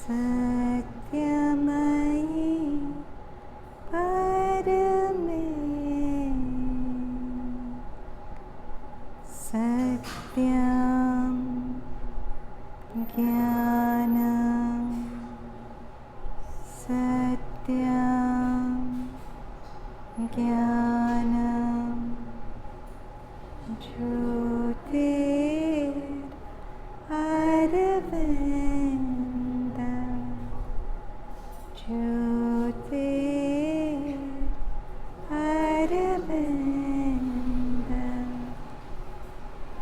सत्यमयी परमे सत्यं ज्ञानं सत्यं ज्ञानं ज्योतिररविन्द ज्योतिररविन्द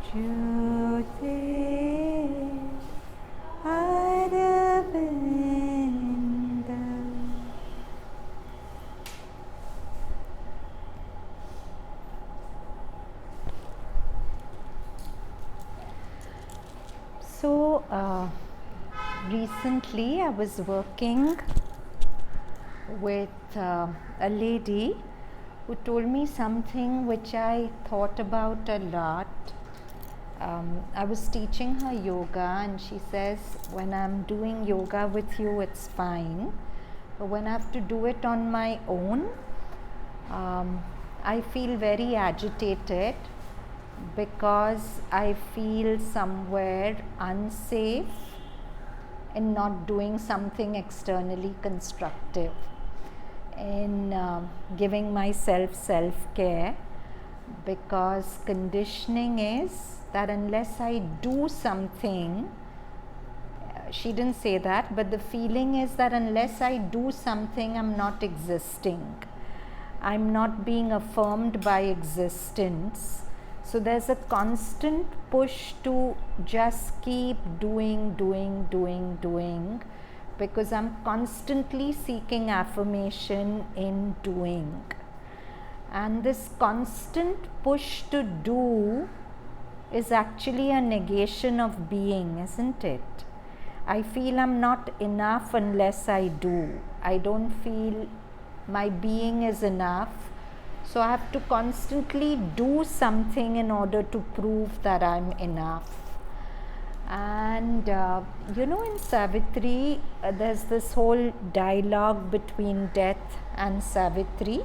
ज्योतिररविन्द. So recently I was working with a lady who told me something which I thought about a lot. I was teaching her yoga and she says, when I'm doing yoga with you it's fine, but when I have to do it on my own, I feel very agitated because I feel somewhere unsafe in not doing something externally constructive, in giving myself self-care, because conditioning is that unless I do something, she didn't say that, but the feeling is that unless I do something, I'm not existing. I'm not being affirmed by existence. So there's a constant push to just keep doing, because I'm constantly seeking affirmation in doing. And this constant push to do is actually a negation of being, isn't it? I feel I'm not enough unless I do. I don't feel my being is enough. So I have to constantly do something in order to prove that I'm enough. And in Savitri, there's this whole dialogue between death and Savitri.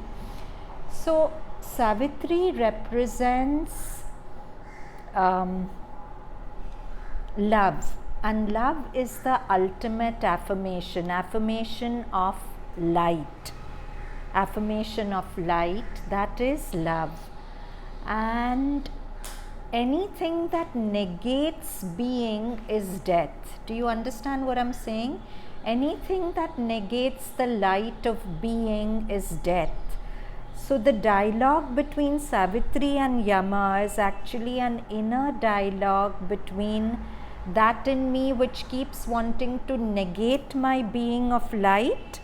So Savitri represents love, and love is the ultimate affirmation of light. Affirmation of light, that is love. And anything that negates being is death. Do you understand what I'm saying? Anything that negates the light of being is death. So the dialogue between Savitri and Yama is actually an inner dialogue between that in me which keeps wanting to negate my being of light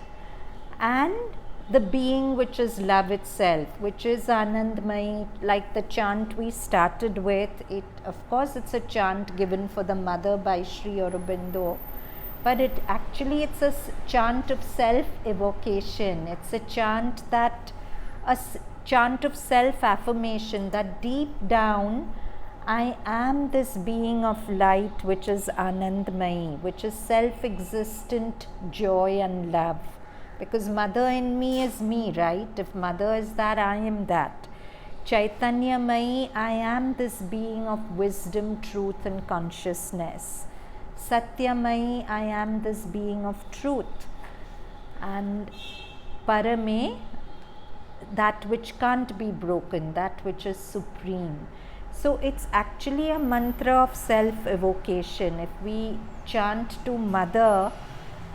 and the being which is love itself, which is Anandmayi, like the chant we started with. Of course, it's a chant given for the mother by Sri Aurobindo, but it's a chant of self-evocation. It's a chant of self-affirmation, that deep down I am this being of light which is Anandmayi, which is self-existent joy and love. Because mother in me is me, right? If mother is that, I am that. Chaitanyamayi, I am this being of wisdom, truth and consciousness. Satyamayi, I am this being of truth. And Parame, that which can't be broken, that which is supreme. So it's actually a mantra of self-evocation. If we chant to mother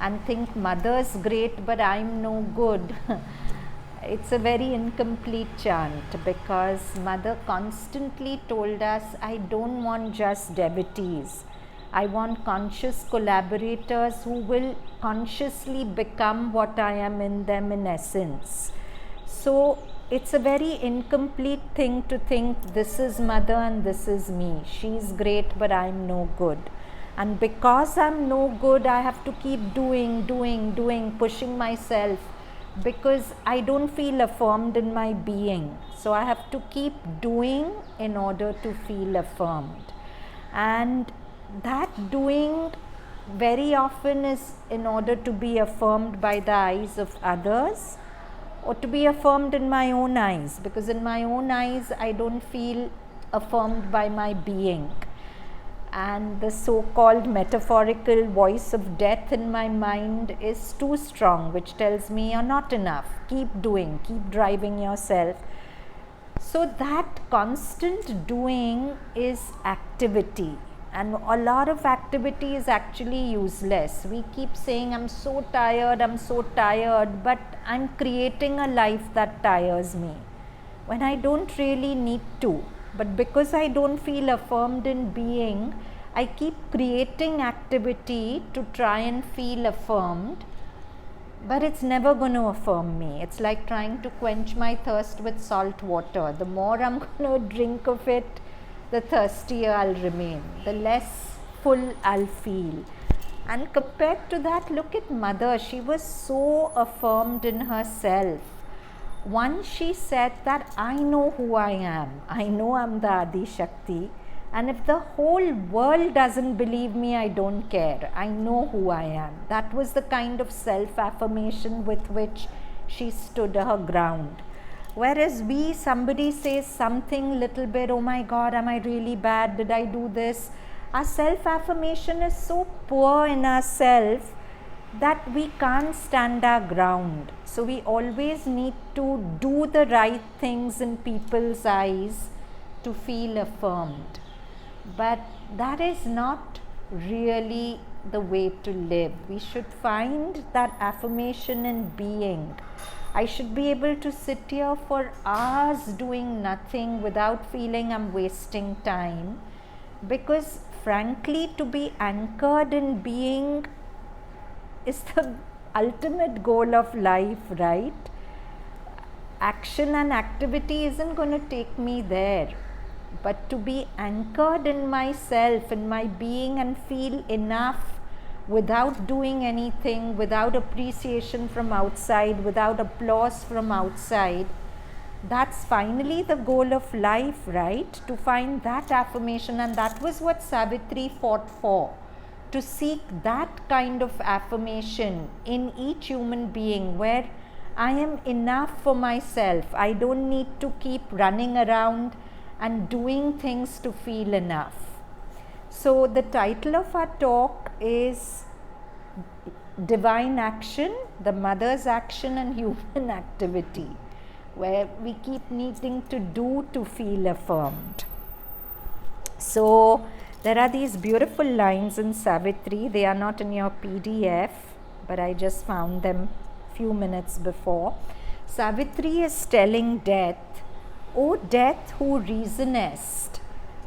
and think mother's great but I'm no good, it's a very incomplete chant, because mother constantly told us, I don't want just devotees. I want conscious collaborators who will consciously become what I am in them in essence. So it's a very incomplete thing to think this is mother and this is me. She's great but I'm no good. And because I'm no good, I have to keep doing, pushing myself, because I don't feel affirmed in my being. So I have to keep doing in order to feel affirmed. And that doing very often is in order to be affirmed by the eyes of others or to be affirmed in my own eyes, because in my own eyes I don't feel affirmed by my being. And the so-called metaphorical voice of death in my mind is too strong, which tells me you're not enough, keep doing, keep driving yourself. So that constant doing is activity, and a lot of activity is actually useless. We keep saying I'm so tired, but I'm creating a life that tires me when I don't really need to. But because I don't feel affirmed in being, I keep creating activity to try and feel affirmed, but it's never going to affirm me. It's like trying to quench my thirst with salt water. The more I'm going to drink of it, the thirstier I'll remain, the less full I'll feel. And compared to that, look at Mother. She was so affirmed in herself. Once she said that I know who I am. I know I'm the Adi Shakti. And if the whole world doesn't believe me, I don't care. I know who I am. That was the kind of self-affirmation with which she stood her ground. Whereas somebody says something little bit, oh my God, am I really bad? Did I do this? Our self-affirmation is so poor in ourselves that we can't stand our ground. So we always need to do the right things in people's eyes to feel affirmed. But that is not really the way to live. We should find that affirmation in being. I should be able to sit here for hours doing nothing without feeling I'm wasting time, because frankly, to be anchored in being is the ultimate goal of life, right? Action and activity isn't going to take me there, but to be anchored in myself, in my being, and feel enough without doing anything, without appreciation from outside, without applause from outside, that's finally the goal of life, right? To find that affirmation. And that was what Savitri fought for, to seek that kind of affirmation in each human being, where I am enough for myself. I don't need to keep running around and doing things to feel enough. So the title of our talk is Divine Action, the Mother's Action and Human Activity, where we keep needing to do to feel affirmed. So there are these beautiful lines in Savitri. They are not in your PDF, but I just found them few minutes before. Savitri is telling death, O death who reasonest,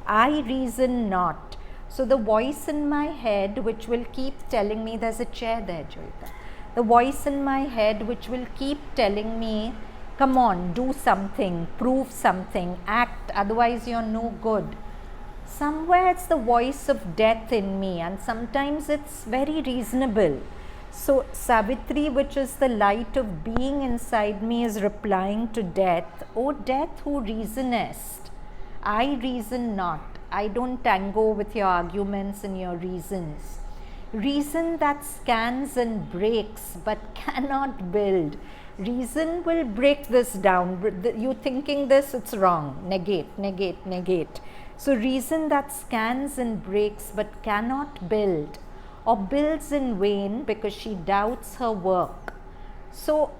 I reason not. So the voice in my head which will keep telling me, there's a chair there, Joita. The voice in my head which will keep telling me, come on, do something, prove something, act, otherwise you're no good. Somewhere it's the voice of death in me, and sometimes it's very reasonable. So Savitri, which is the light of being inside me, is replying to death, O death who reasonest, I reason not. I don't tango with your arguments and your reasons. Reason that scans and breaks but cannot build. Reason will break this down. You thinking this, it's wrong. Negate, negate, negate. So reason that scans and breaks but cannot build, or builds in vain because she doubts her work. So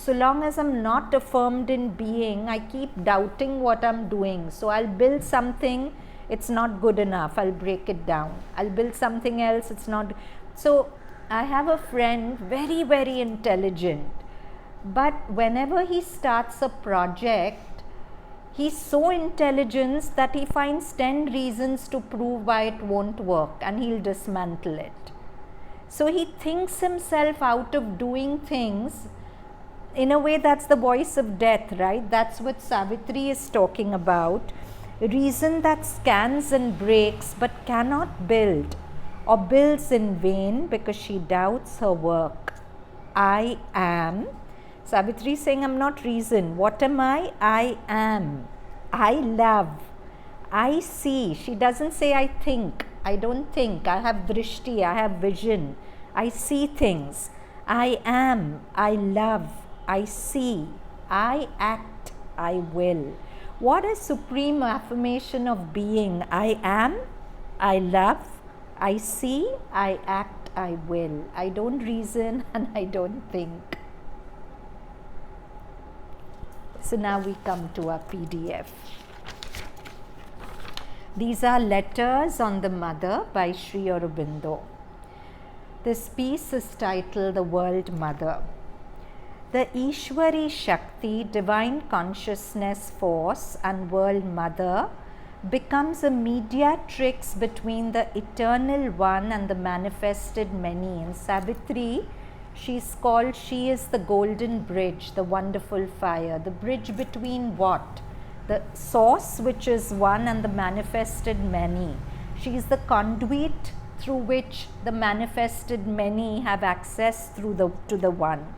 long as I'm not affirmed in being, I keep doubting what I'm doing. So I'll build something, it's not good enough, I'll break it down. I'll build something else, it's not. So I have a friend, very, very intelligent, but whenever he starts a project, he's so intelligent that he finds 10 reasons to prove why it won't work, and he'll dismantle it. So he thinks himself out of doing things. In a way, that's the voice of death, right? That's what Savitri is talking about. Reason that scans and breaks but cannot build, or builds in vain because she doubts her work. I am. Savitri is saying, I'm not reason. What am I? I am. I love. I see. She doesn't say I think. I don't think. I have drishti, I have vision. I see things. I am, I love, I see, I act, I will. What a supreme affirmation of being. I am, I love, I see, I act, I will. I don't reason and I don't think. So now we come to our PDF. These are letters on the mother by Sri Aurobindo. This piece is titled The World Mother. The Ishwari Shakti, divine consciousness force and world mother becomes a mediatrix between the eternal one and the manifested many. In Savitri, she is the golden bridge, the wonderful fire. The bridge between what? The source, which is one, and the manifested many. She is the conduit through which the manifested many have access to the one.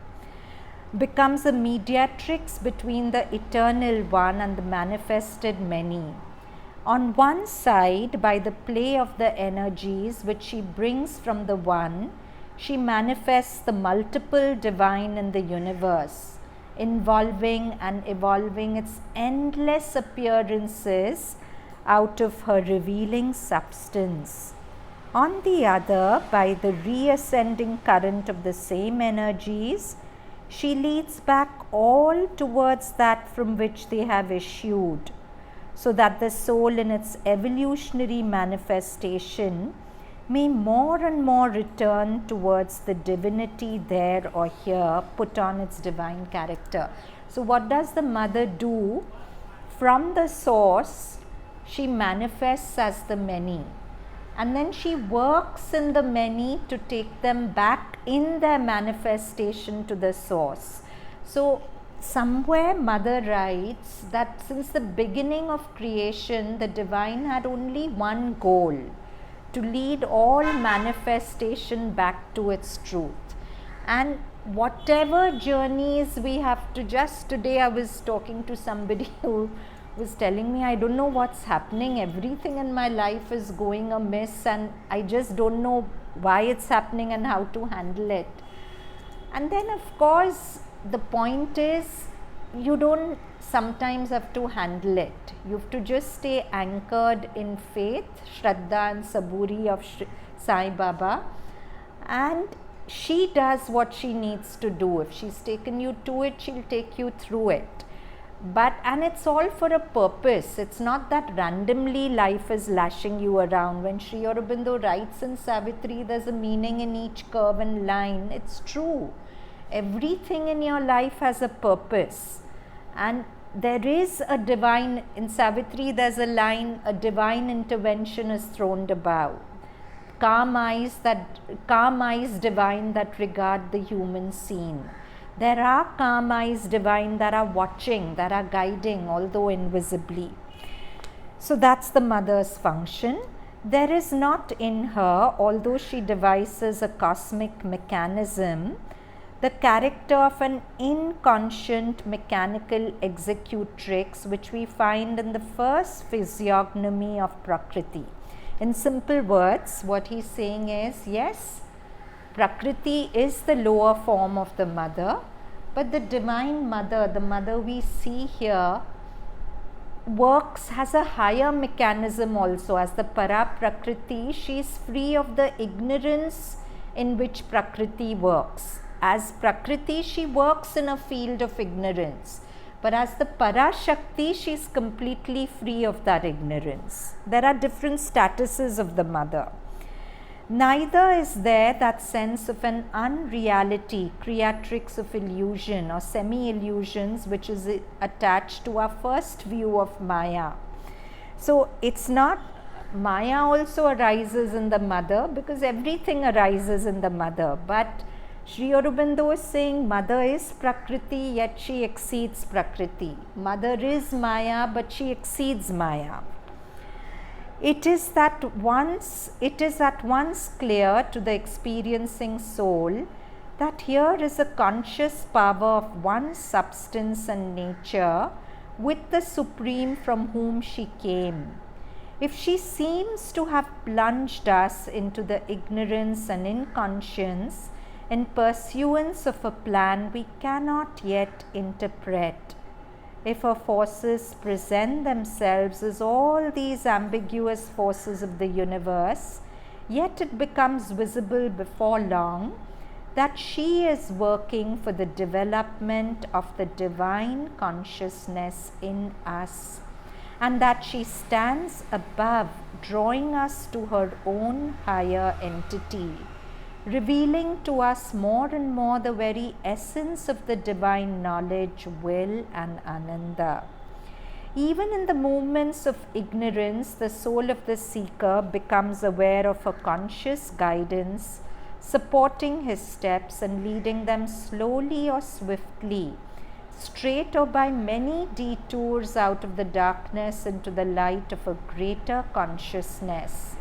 Becomes a mediatrix between the eternal one and the manifested many. On one side, by the play of the energies which she brings from the one, she manifests the multiple divine in the universe, involving and evolving its endless appearances out of her revealing substance. On the other, by the reascending current of the same energies, she leads back all towards that from which they have issued, so that the soul in its evolutionary manifestation may more and more return towards the divinity there or here, put on its divine character. So what does the mother do? From the source, she manifests as the many. And then she works in the many to take them back in their manifestation to the source. So somewhere mother writes that since the beginning of creation, the divine had only one goal: to lead all manifestation back to its truth. And whatever journeys we have to, just today I was talking to somebody who was telling me, I don't know what's happening, everything in my life is going amiss and I just don't know why it's happening and how to handle it. And then of course the point is, you don't sometimes have to handle it. You have to just stay anchored in faith, Shraddha and Saburi of Sai Baba, and she does what she needs to do. If she's taken you to it, she'll take you through it. And it's all for a purpose. It's not that randomly life is lashing you around. When Sri Aurobindo writes in Savitri, there's a meaning in each curve and line. It's true. Everything in your life has a purpose. And there is a divine, in Savitri there's a line, a divine intervention is throned above. Calm eyes divine that regard the human scene. There are calm eyes divine that are watching, that are guiding, although invisibly. So that's the mother's function. There is not in her, although she devises a cosmic mechanism, the character of an inconscient mechanical executrix, which we find in the first physiognomy of Prakriti. In simple words, what he's saying is, yes, Prakriti is the lower form of the mother, but the divine mother, the mother we see here, has a higher mechanism also. As the Para Prakriti, she is free of the ignorance in which Prakriti works. As Prakriti, she works in a field of ignorance. But as the Parashakti, she is completely free of that ignorance. There are different statuses of the mother. Neither is there that sense of an unreality, creatrix of illusion or semi-illusions, which is attached to our first view of Maya. So it's not, Maya also arises in the mother because everything arises in the mother. But Sri Aurobindo is saying Mother is Prakriti, yet she exceeds Prakriti. Mother is Maya, but she exceeds Maya. It is at once clear to the experiencing soul that here is a conscious power of one substance and nature with the Supreme from whom she came. If she seems to have plunged us into the ignorance and inconscience in pursuance of a plan we cannot yet interpret, if her forces present themselves as all these ambiguous forces of the universe, yet it becomes visible before long that she is working for the development of the divine consciousness in us, and that she stands above, drawing us to her own higher entity, revealing to us more and more the very essence of the divine knowledge, will, and Ananda. Even in the moments of ignorance, the soul of the seeker becomes aware of a conscious guidance, supporting his steps and leading them slowly or swiftly, straight or by many detours out of the darkness into the light of a greater consciousness.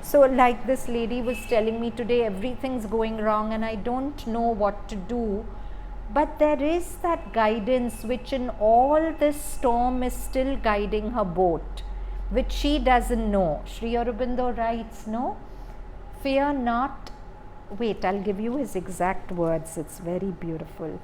So like this lady was telling me today, everything's going wrong and I don't know what to do. But there is that guidance which in all this storm is still guiding her boat, which she doesn't know. Sri Aurobindo writes, no, fear not. Wait, I'll give you his exact words. It's very beautiful.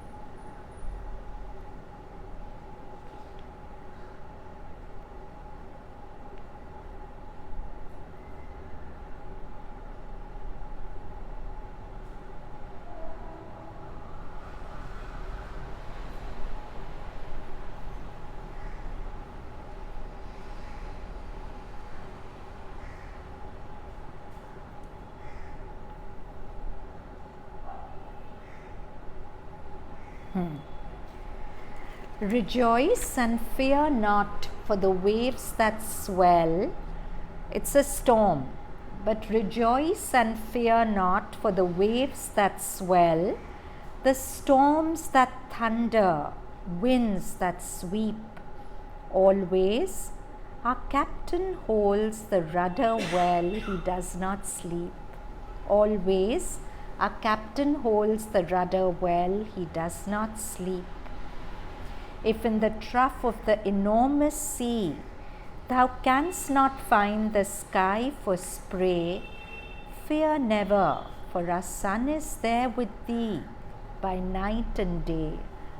Rejoice and fear not for the waves that swell. It's a storm, but rejoice and fear not for the waves that swell, the storms that thunder, winds that sweep. Always our captain holds the rudder well, he does not sleep. Always our captain holds the rudder well, he does not sleep. If in the trough of the enormous sea thou canst not find the sky for spray, fear never, for our sun is there with thee by night and day.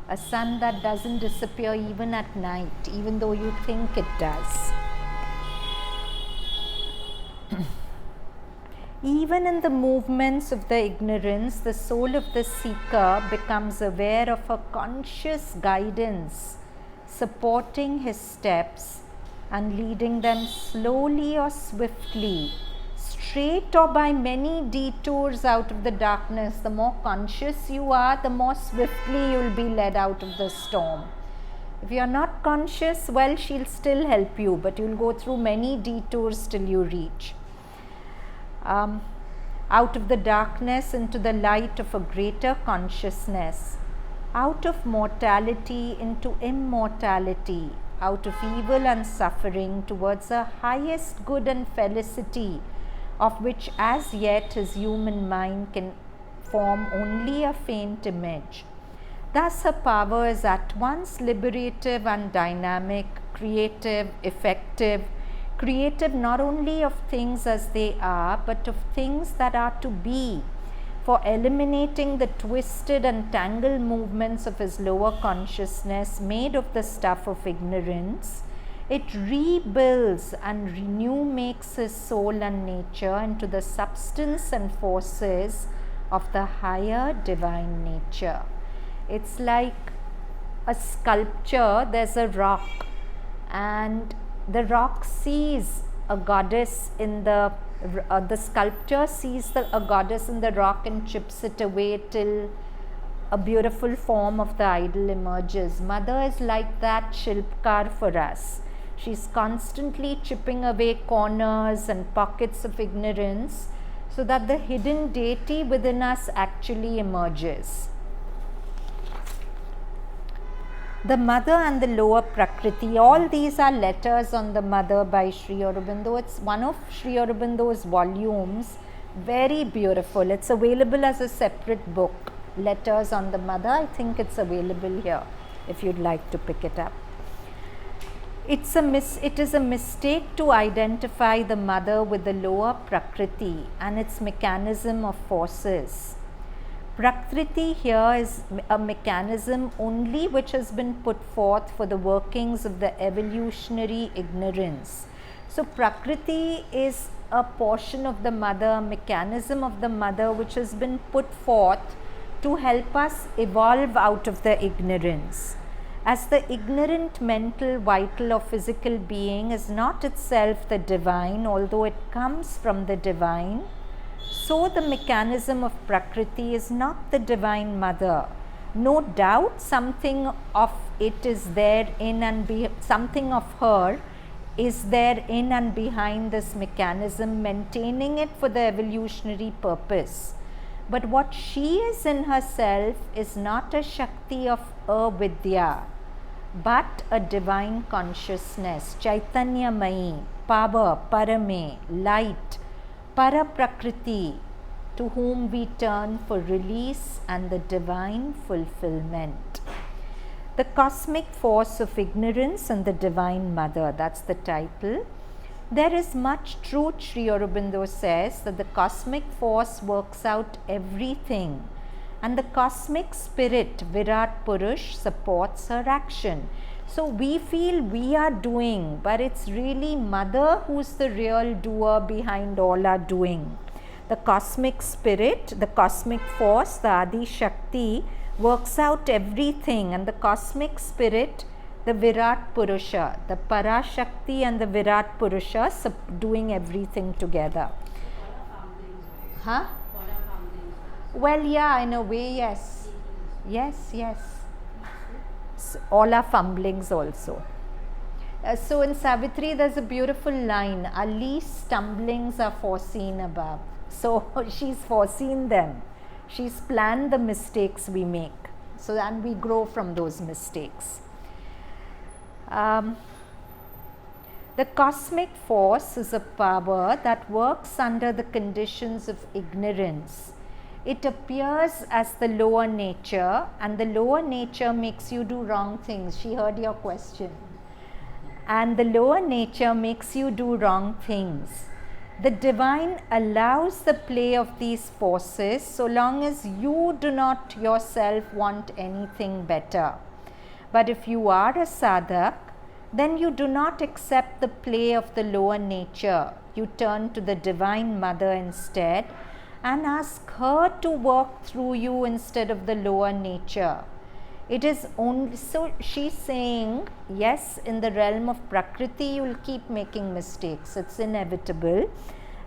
A sun that doesn't disappear even at night, even though you think it does. Even in the movements of the ignorance, the soul of the seeker becomes aware of a conscious guidance, supporting his steps and leading them slowly or swiftly, straight or by many detours out of the darkness. The more conscious you are, the more swiftly you will be led out of the storm. If you are not conscious, well, she'll still help you, but you'll go through many detours till you reach. Out of the darkness into the light of a greater consciousness, out of mortality into immortality, out of evil and suffering towards a highest good and felicity, of which as yet his human mind can form only a faint image. Thus her power is at once liberative and dynamic, creative, effective, creative not only of things as they are, but of things that are to be, for eliminating the twisted and tangled movements of his lower consciousness made of the stuff of ignorance. It rebuilds and renew makes his soul and nature into the substance and forces of the higher divine nature. It's like a sculpture. There's a rock and the rock sees a goddess in the sculpture sees a goddess in the rock and chips it away till a beautiful form of the idol emerges. Mother is like that Shilpkar for us. She's constantly chipping away corners and pockets of ignorance so that the hidden deity within us actually emerges. The Mother and the Lower Prakriti, all these are letters on the Mother by Sri Aurobindo. It's one of Sri Aurobindo's volumes, very beautiful. It's available as a separate book, Letters on the Mother. I think it's available here if you'd like to pick it up. It is a mistake to identify the mother with the lower Prakriti and its mechanism of forces. Prakriti here is a mechanism only which has been put forth for the workings of the evolutionary ignorance. So Prakriti is a portion of the mother, a mechanism of the mother which has been put forth to help us evolve out of the ignorance. As the ignorant mental, vital or physical being is not itself the divine, although it comes from the divine, so the mechanism of Prakriti is not the divine mother. No doubt something of it is there in and something of her is there in and behind this mechanism, maintaining it for the evolutionary purpose. But what she is in herself is not a Shakti of Avidya, but a divine consciousness, Chaitanya Mai, power, Parame, light, Para Prakriti, to whom we turn for release and the divine fulfillment. The cosmic force of ignorance and the divine mother, that's the title. There is much truth, Sri Aurobindo says, that the cosmic force works out everything and the cosmic spirit, Virat Purush, supports her action. So we feel we are doing, but it's really Mother who's the real doer behind all our doing. The cosmic spirit, the cosmic force, the Adi Shakti, works out everything, and the cosmic spirit, the Virat Purusha, the Parashakti and the Virat Purusha doing everything together. Huh? Well, yeah, in a way, yes. Yes. So, all are fumblings also. So in Savitri, there's a beautiful line, our least stumblings are foreseen above. So she's foreseen them. She's planned the mistakes we make. So, and we grow from those mistakes. The cosmic force is a power that works under the conditions of ignorance. It appears as the lower nature, and the lower nature makes you do wrong things. She heard your question. And the lower nature makes you do wrong things. The divine allows the play of these forces so long as you do not yourself want anything better. But if you are a sadhak, then you do not accept the play of the lower nature. You turn to the Divine Mother instead and ask her to work through you instead of the lower nature. It is only, so she's saying, yes, in the realm of Prakriti, you will keep making mistakes. It's inevitable.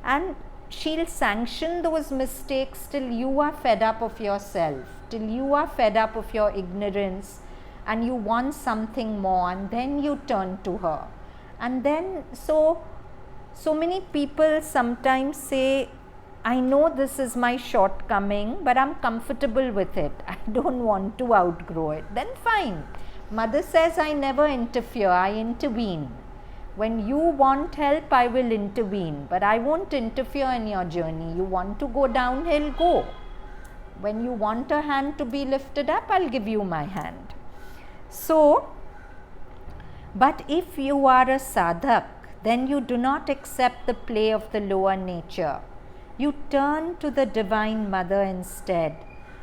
And she'll sanction those mistakes till you are fed up of yourself, till you are fed up of your ignorance and you want something more, and then you turn to her. And then, so many people sometimes say, I know this is my shortcoming, but I'm comfortable with it. I don't want to outgrow it. Then fine. Mother says, I never interfere, I intervene. When you want help, I will intervene, but I won't interfere in your journey. You want to go downhill, go. When you want a hand to be lifted up, I'll give you my hand. So, but if you are a sadhak, then you do not accept the play of the lower nature. You turn to the Divine Mother instead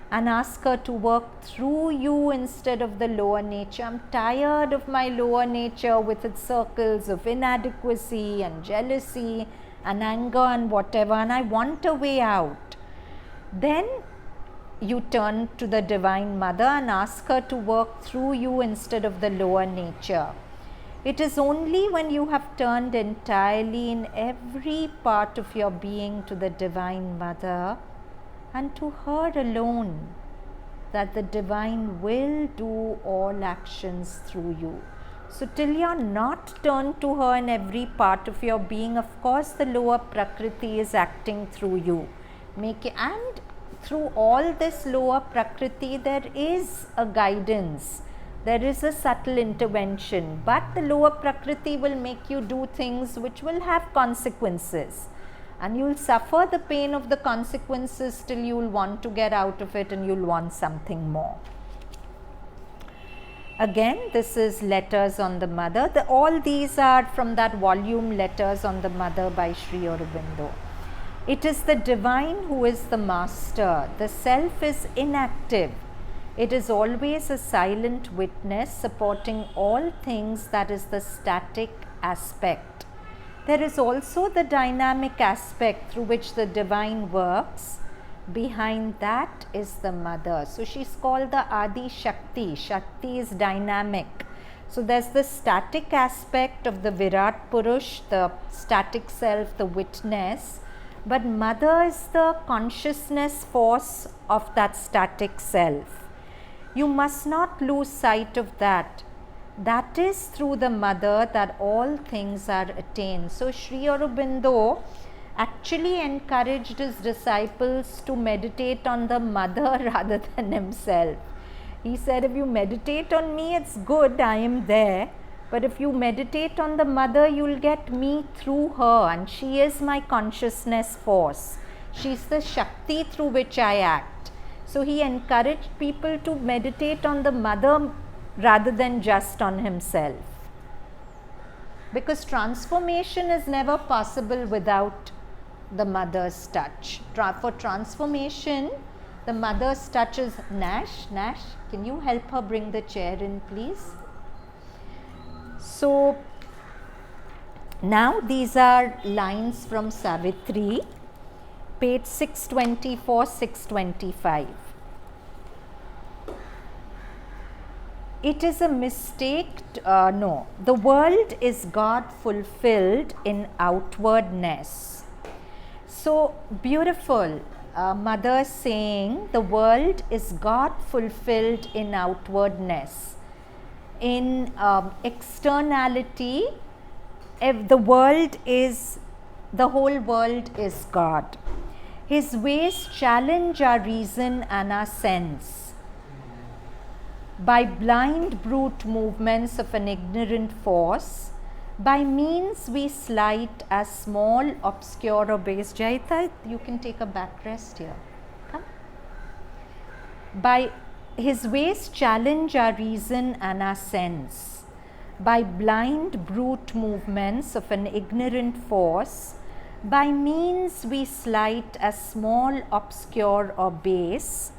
and ask her to work through you instead of the lower nature. I'm tired of my lower nature with its circles of inadequacy and jealousy and anger and whatever, and I want a way out. Then you turn to the Divine Mother and ask her to work through you instead of the lower nature. It is only when you have turned entirely in every part of your being to the Divine Mother and to her alone that the Divine will do all actions through you. So till you are not turned to her in every part of your being, of course the lower Prakriti is acting through you. And through all this lower Prakriti there is a guidance. There is a subtle intervention, but the lower Prakriti will make you do things which will have consequences, and you will suffer the pain of the consequences till you will want to get out of it and you will want something more. Again, this is Letters on the Mother. All these are from that volume, Letters on the Mother by Sri Aurobindo. It is the divine who is the master. The self is inactive. It is always a silent witness supporting all things, that is the static aspect. There is also the dynamic aspect through which the divine works. Behind that is the mother. So she's called the Adi Shakti. Shakti is dynamic. So there's the static aspect of the Virat Purush, the static self, the witness. But mother is the consciousness force of that static self. You must not lose sight of that. That is through the mother that all things are attained. So Sri Aurobindo actually encouraged his disciples to meditate on the mother rather than himself. He said, if you meditate on me, it's good, I am there. But if you meditate on the mother, you will get me through her, and she is my consciousness force. She is the Shakti through which I act. So he encouraged people to meditate on the mother rather than just on himself. Because transformation is never possible without the mother's touch. For transformation, the mother's touch is Nash, can you help her bring the chair in, please? So now these are lines from Savitri, page 624, 625. It is a mistake, the world is God fulfilled in outwardness. So beautiful, mother saying the world is God fulfilled in outwardness. In externality, if the whole world is God. His ways challenge our reason and our sense. By blind brute movements of an ignorant force, by means we slight as small, obscure or base. Jaita, you can take a backrest here. Come. By his ways challenge our reason and our sense. By blind brute movements of an ignorant force, by means we slight as small, obscure or base,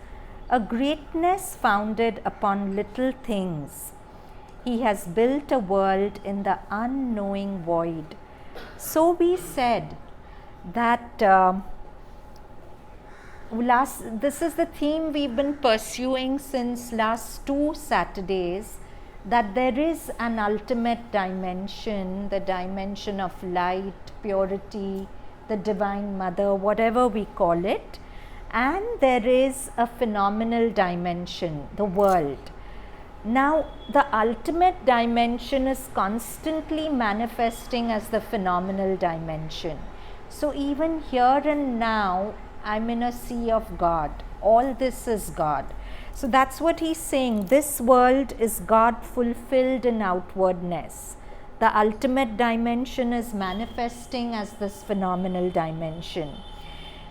a greatness founded upon little things. He has built a world in the unknowing void. So we said that this is the theme we've been pursuing since last 2 Saturdays, that there is an ultimate dimension, the dimension of light, purity, the Divine Mother, whatever we call it. And there is a phenomenal dimension, the world. Now, the ultimate dimension is constantly manifesting as the phenomenal dimension. So even here and now, I'm in a sea of God. All this is God. So that's what he's saying. This world is God fulfilled in outwardness. The ultimate dimension is manifesting as this phenomenal dimension.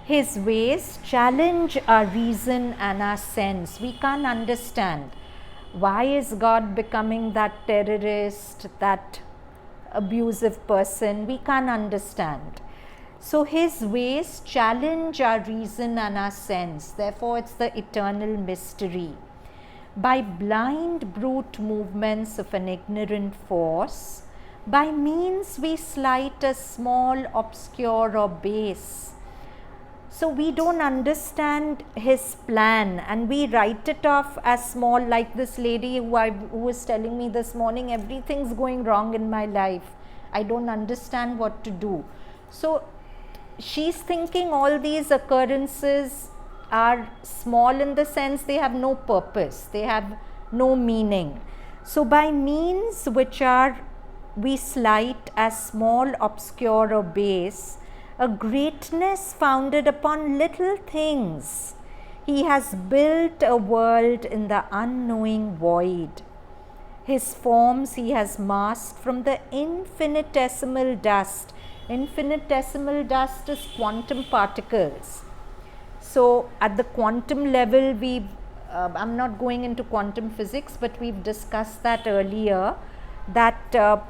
His ways challenge our reason and our sense. We can't understand. Why is God becoming that terrorist, that abusive person? We can't understand. So his ways challenge our reason and our sense. Therefore, it's the eternal mystery. By blind brute movements of an ignorant force, by means we slight a small, obscure or base. So we don't understand his plan and we write it off as small, like this lady who was telling me this morning, everything's going wrong in my life. I don't understand what to do. So she's thinking all these occurrences are small in the sense they have no purpose, they have no meaning. So by means which are we slight as small, obscure or base, a greatness founded upon little things. He has built a world in the unknowing void. His forms he has masked from the infinitesimal dust. Infinitesimal dust is quantum particles. So at the quantum level we I'm not going into quantum physics, but we've discussed that earlier, that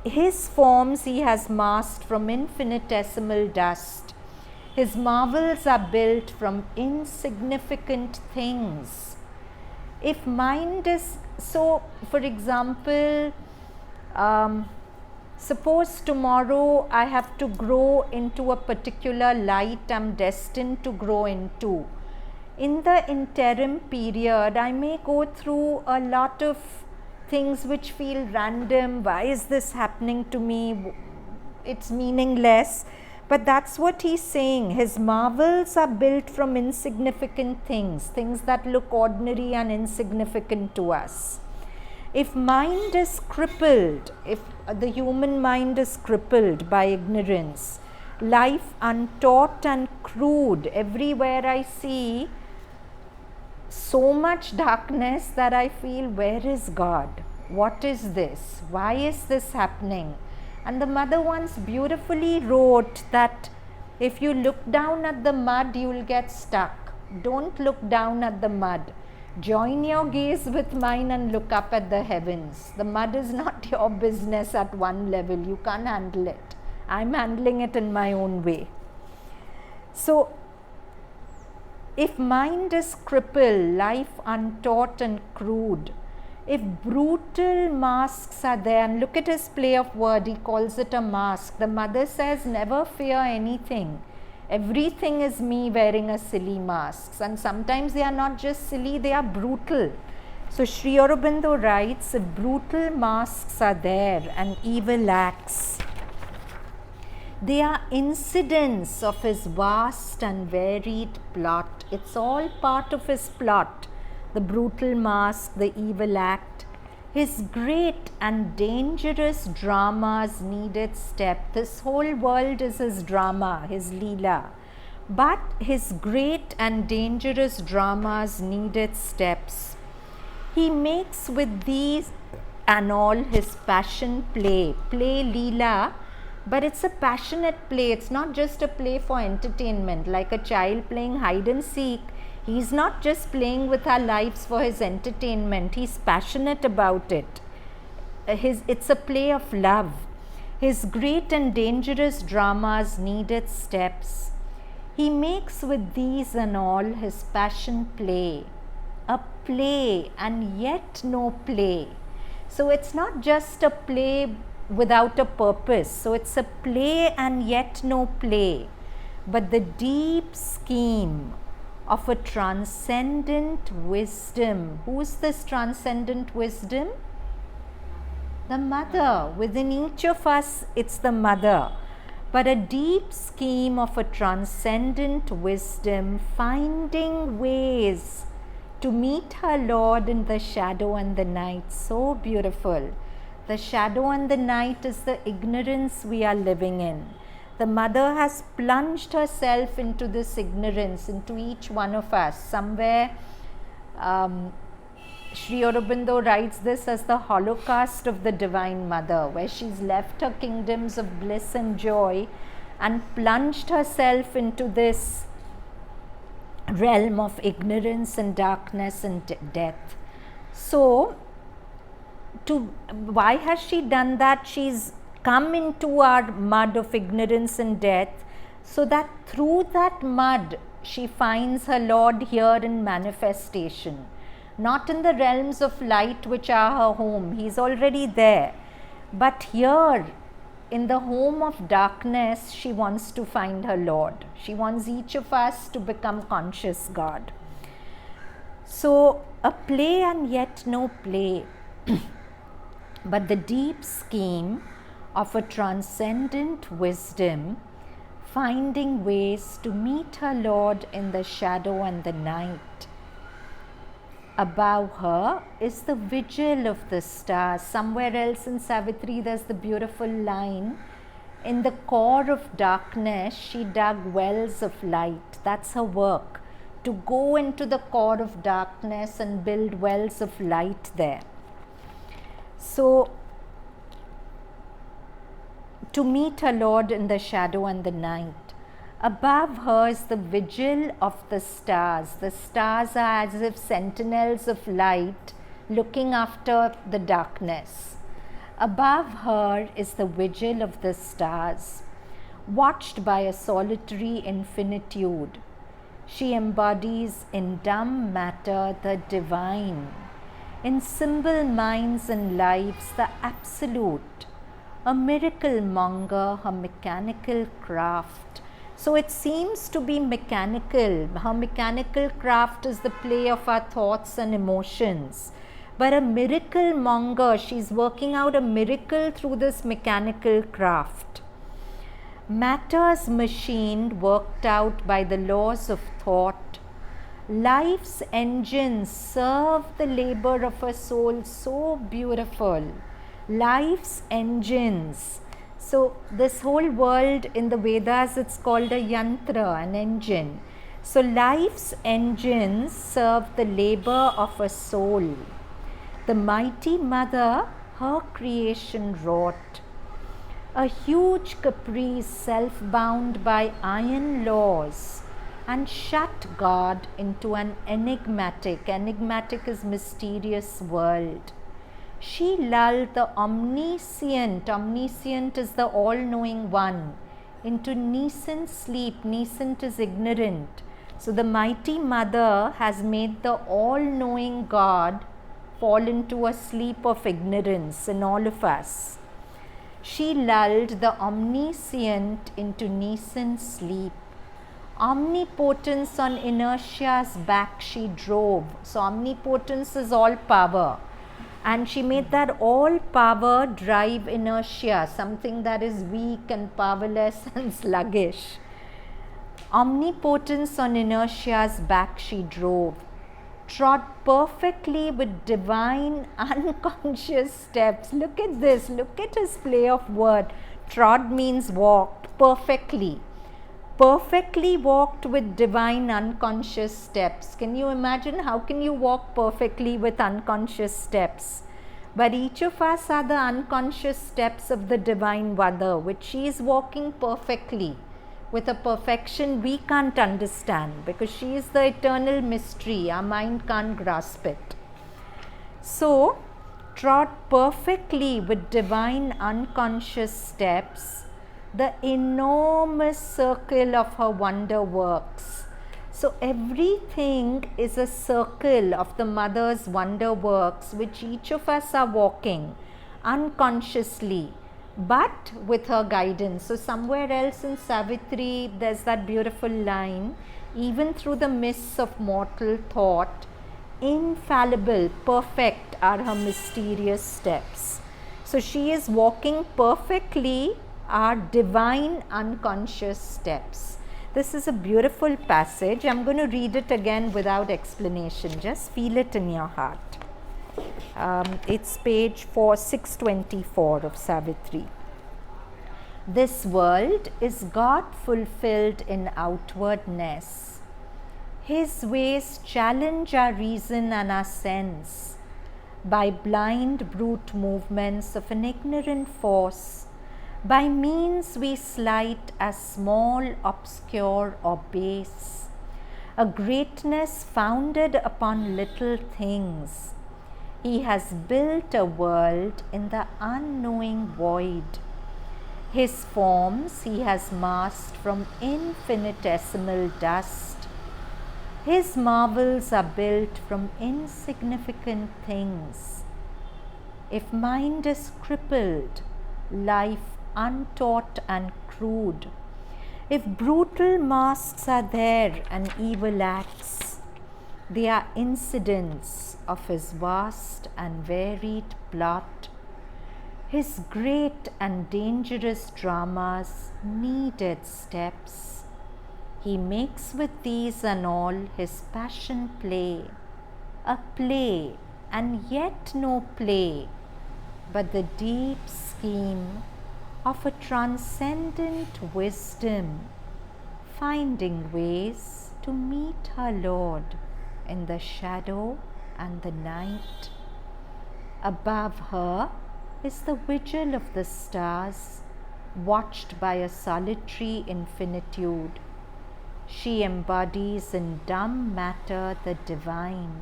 his forms he has masked from infinitesimal dust. His marvels are built from insignificant things. If mind is, so for example, suppose tomorrow I have to grow into a particular light I'm destined to grow into. In the interim period, I may go through a lot of things which feel random. Why is this happening to me? It's meaningless. But that's what he's saying. His marvels are built from insignificant things, things that look ordinary and insignificant to us. If mind is crippled, if the human mind is crippled by ignorance, life untaught and crude, everywhere I see so much darkness that I feel, where is God? What is this? Why is this happening? And the mother once beautifully wrote that if you look down at the mud, you will get stuck. Don't look down at the mud. Join your gaze with mine and look up at the heavens. The mud is not your business at one level. You can't handle it. I'm handling it in my own way. So, if mind is crippled, life untaught and crude, if brutal masks are there, and look at his play of word, he calls it a mask. The mother says, never fear anything. Everything is me wearing a silly mask. And sometimes they are not just silly, they are brutal. So Sri Aurobindo writes, if brutal masks are there and evil acts, they are incidents of his vast and varied plot. It's all part of his plot. The brutal mask, the evil act. His great and dangerous dramas needed step. This whole world is his drama, his leela. But his great and dangerous dramas needed steps. He makes with these and all his passion play leela, but it's a passionate play. It's not just a play for entertainment, like a child playing hide and seek. He's not just playing with our lives for his entertainment. He's passionate about it. It's a play of love. His great and dangerous dramas needed steps. He makes with these and all his passion play. A play and yet no play. So it's not just a play without a purpose. So it's a play and yet no play. But the deep scheme of a transcendent wisdom. Who's this transcendent wisdom? The mother. Within each of us, it's the mother. But a deep scheme of a transcendent wisdom, finding ways to meet her Lord in the shadow and the night. So beautiful. The shadow and the night is the ignorance we are living in. The mother has plunged herself into this ignorance, into each one of us. Somewhere, Sri Aurobindo writes this as the holocaust of the Divine Mother, where she's left her kingdoms of bliss and joy and plunged herself into this realm of ignorance and darkness and death. So, why has she done that? She's come into our mud of ignorance and death, so that through that mud she finds her Lord here in manifestation, not in the realms of light which are her home. He's already there, but here in the home of darkness she wants to find her Lord. She wants each of us to become conscious God. So a play and yet no play, but the deep scheme of a transcendent wisdom, finding ways to meet her Lord in the shadow and the night. Above her is the vigil of the stars. Somewhere else in Savitri there's the beautiful line, in the core of darkness she dug wells of light. That's her work, to go into the core of darkness and build wells of light there. So to meet her Lord in the shadow and the night. Above her is the vigil of the stars. The stars are as if sentinels of light looking after the darkness. Above her is the vigil of the stars, watched by a solitary infinitude. She embodies in dumb matter the divine, in symbol minds and lives the absolute, a miracle monger, her mechanical craft. So it seems to be mechanical. Her mechanical craft is the play of our thoughts and emotions. But a miracle monger, she's working out a miracle through this mechanical craft. Matter's machine worked out by the laws of thought. Life's engines serve the labor of a soul so beautiful. Life's engines. So this whole world in the Vedas, it's called a yantra, an engine. So life's engines serve the labor of a soul. The mighty mother, her creation wrought. A huge caprice self-bound by iron laws and shut God into an enigmatic is mysterious world. She lulled the omniscient is the all-knowing one, into nascent sleep. Nascent is ignorant. So the mighty mother has made the all-knowing God fall into a sleep of ignorance in all of us. She lulled the omniscient into nascent sleep. Omnipotence on inertia's back she drove. So omnipotence is all power. And she made that all power drive inertia, something that is weak and powerless and sluggish. Omnipotence on inertia's back she drove, trod perfectly with divine unconscious steps. Look at this, look at his play of word. Trod means walked perfectly. Perfectly walked with divine unconscious steps. Can you imagine? How can you walk perfectly with unconscious steps? But each of us are the unconscious steps of the Divine Mother, which she is walking perfectly with a perfection we can't understand, because she is the eternal mystery. Our mind can't grasp it. So, trod perfectly with divine unconscious steps the enormous circle of her wonder works. So everything is a circle of the mother's wonder works, which each of us are walking unconsciously, but with her guidance. So somewhere else in Savitri, there's that beautiful line, even through the mists of mortal thought, infallible, perfect are her mysterious steps. So she is walking perfectly our divine unconscious steps. This is a beautiful passage. I'm going to read it again without explanation. Just feel it in your heart. It's page 624 of Savitri. This world is God fulfilled in outwardness. His ways challenge our reason and our sense by blind brute movements of an ignorant force. By means we slight as small, obscure or base, a greatness founded upon little things. He has built a world in the unknowing void. His forms he has massed from infinitesimal dust. His marvels are built from insignificant things. If mind is crippled, life untaught and crude, if brutal masks are there and evil acts, they are incidents of his vast and varied plot. His great and dangerous dramas needed steps. He makes with these and all his passion play, a play and yet no play, but the deep scheme of a transcendent wisdom, finding ways to meet her Lord in the shadow and the night. Above her is the vigil of the stars, watched by a solitary infinitude. She embodies in dumb matter the divine,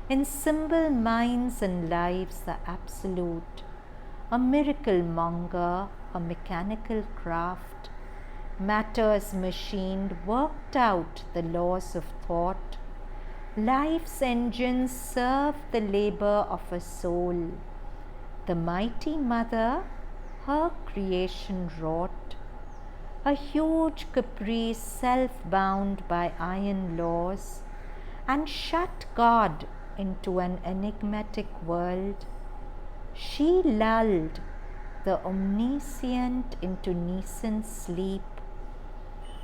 in symbol minds and lives the absolute, a miracle monger, a mechanical craft, matter's machined, worked out the laws of thought. Life's engines serve the labor of a soul. The mighty mother her creation wrought, a huge caprice self-bound by iron laws, and shut God into an enigmatic world. She lulled the omniscient into nascent sleep.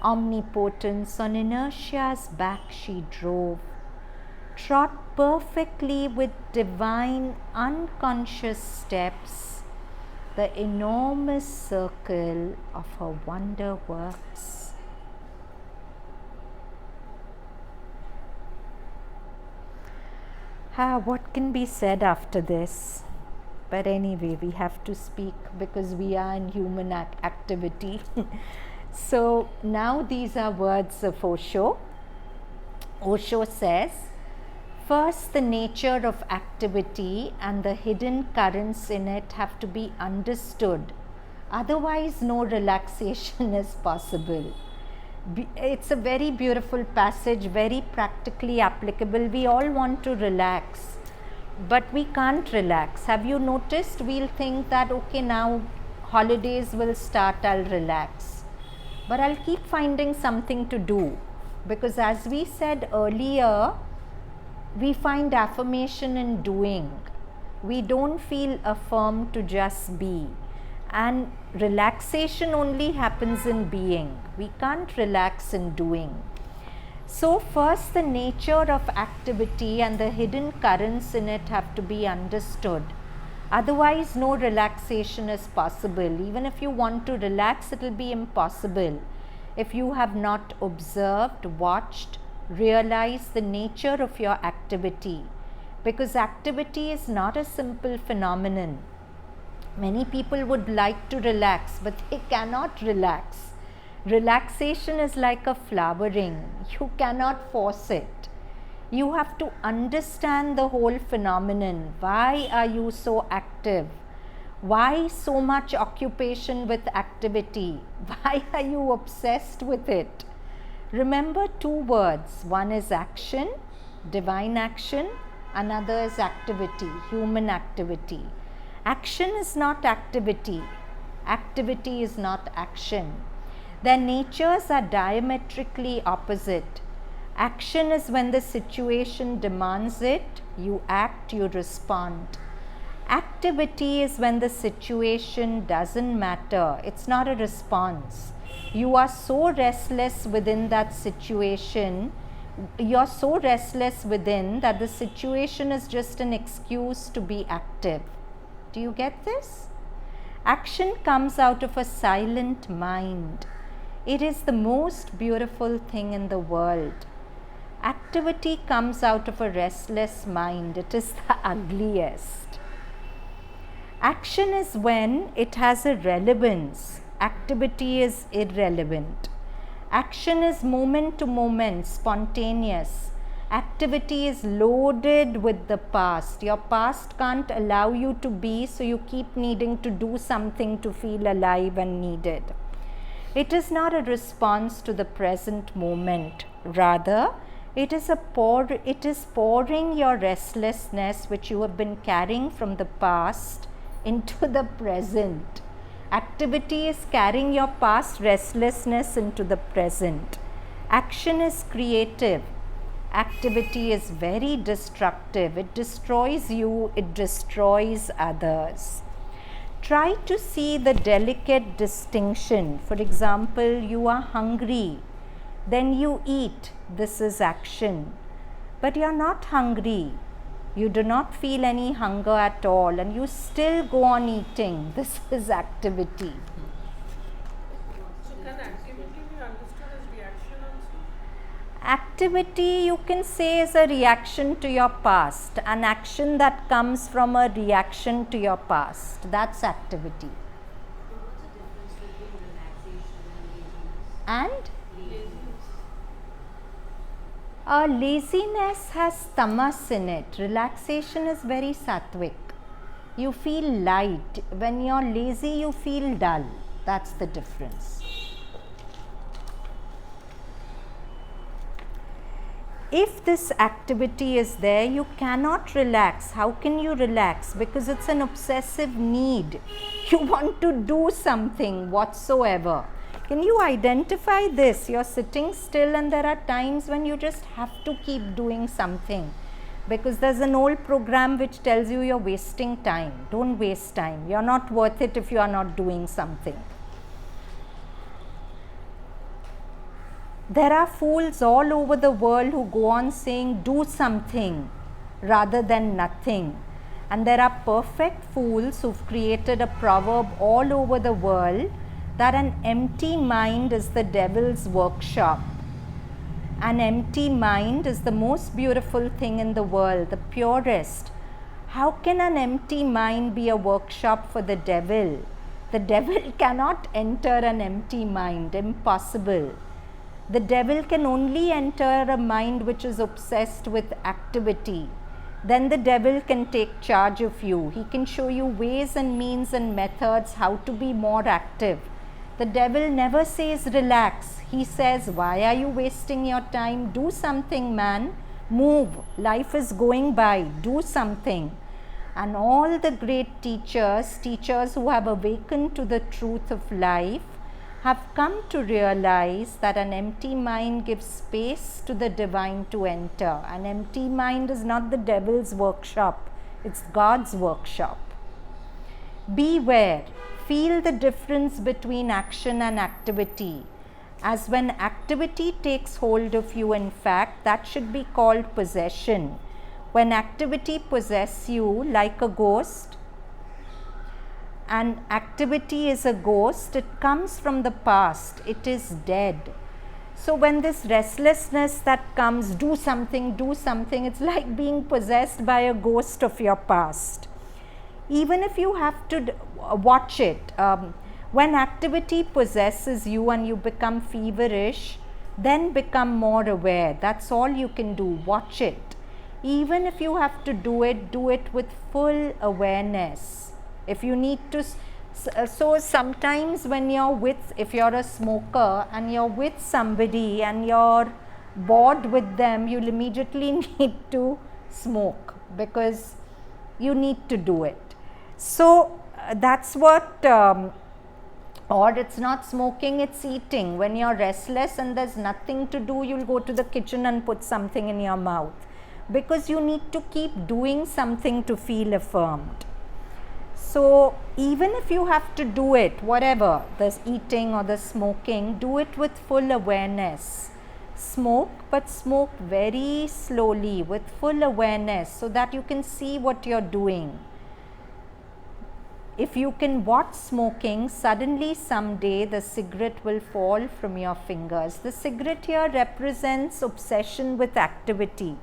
Omnipotence on inertia's back she drove, trod perfectly with divine unconscious steps the enormous circle of her wonder works. What can be said after this? But anyway, we have to speak because we are in human activity. So now these are words of Osho. Osho says, first, the nature of activity and the hidden currents in it have to be understood. Otherwise, no relaxation is possible. It's a very beautiful passage, very practically applicable. We all want to relax, but we can't relax. Have you noticed? We'll think that, okay, now holidays will start, I'll relax. But I'll keep finding something to do, because as we said earlier, we find affirmation in doing. We don't feel affirmed to just be. And relaxation only happens in being. We can't relax in doing. So first, the nature of activity and the hidden currents in it have to be understood. Otherwise, no relaxation is possible. Even if you want to relax, it will be impossible if you have not observed, watched, realized the nature of your activity. Because activity is not a simple phenomenon. Many people would like to relax, but they cannot relax. Relaxation is like a flowering. You cannot force it. You have to understand the whole phenomenon. Why are you so active? Why so much occupation with activity? Why are you obsessed with it? Remember two words. One is action, divine action. Another is activity, human activity. Action is not activity. Activity is not action. Their natures are diametrically opposite. Action is when the situation demands it, you act, you respond. Activity is when the situation doesn't matter, it's not a response. You are so restless within that situation, you're so restless within that the situation is just an excuse to be active. Do you get this? Action comes out of a silent mind. It is the most beautiful thing in the world. Activity comes out of a restless mind. It is the ugliest. Action is when it has a relevance. Activity is irrelevant. Action is moment to moment, spontaneous. Activity is loaded with the past. Your past can't allow you to be, so you keep needing to do something to feel alive and needed. It is not a response to the present moment. Rather, it is pouring your restlessness which you have been carrying from the past into the present. Activity is carrying your past restlessness into the present. Action is creative. Activity is very destructive. It destroys you, it destroys others. Try to see the delicate distinction. For example, you are hungry, then you eat. This is action. But you are not hungry. You do not feel any hunger at all, and you still go on eating. This is activity. So can activity be understood as reaction also? Activity, you can say, is a reaction to your past. An action that comes from a reaction to your past. That's activity. What's the difference between relaxation and laziness? And Laziness. Laziness has tamas in it. Relaxation is very sattvic. You feel light. When you're lazy, you feel dull. That's the difference. If this activity is there, you cannot relax. How can you relax? Because it's an obsessive need. You want to do something whatsoever. Can you identify this? You're sitting still and there are times when you just have to keep doing something. Because there's an old program which tells you you're wasting time. Don't waste time. You're not worth it if you are not doing something. There are fools all over the world who go on saying do something rather than nothing. And there are perfect fools who've created a proverb all over the world that an empty mind is the devil's workshop. An empty mind is the most beautiful thing in the world, the purest. How can an empty mind be a workshop for the devil? The devil cannot enter an empty mind, impossible. The devil can only enter a mind which is obsessed with activity. Then the devil can take charge of you. He can show you ways and means and methods how to be more active. The devil never says relax. He says, why are you wasting your time? Do something, man. Move. Life is going by. Do something. And all the great teachers who have awakened to the truth of life, have come to realize that an empty mind gives space to the divine to enter. An empty mind is not the devil's workshop, it's God's workshop. Beware, feel the difference between action and activity. As when activity takes hold of you, in fact, that should be called possession. When activity possesses you like a ghost, and activity is a ghost, it comes from the past, it is dead. So when this restlessness that comes, do something, it's like being possessed by a ghost of your past. Even if you have to watch it, when activity possesses you and you become feverish, then become more aware. That's all you can do, watch it. Even if you have to do it with full awareness. If you need to, so sometimes when if you're a smoker and you're with somebody and you're bored with them, you'll immediately need to smoke because you need to do it. So that's what, or it's not smoking, it's eating. When you're restless and there's nothing to do, you'll go to the kitchen and put something in your mouth because you need to keep doing something to feel affirmed. So even if you have to do it, whatever, the eating or the smoking, do it with full awareness. Smoke, but smoke very slowly with full awareness so that you can see what you're doing. If you can watch smoking, suddenly someday the cigarette will fall from your fingers. The cigarette here represents obsession with activity.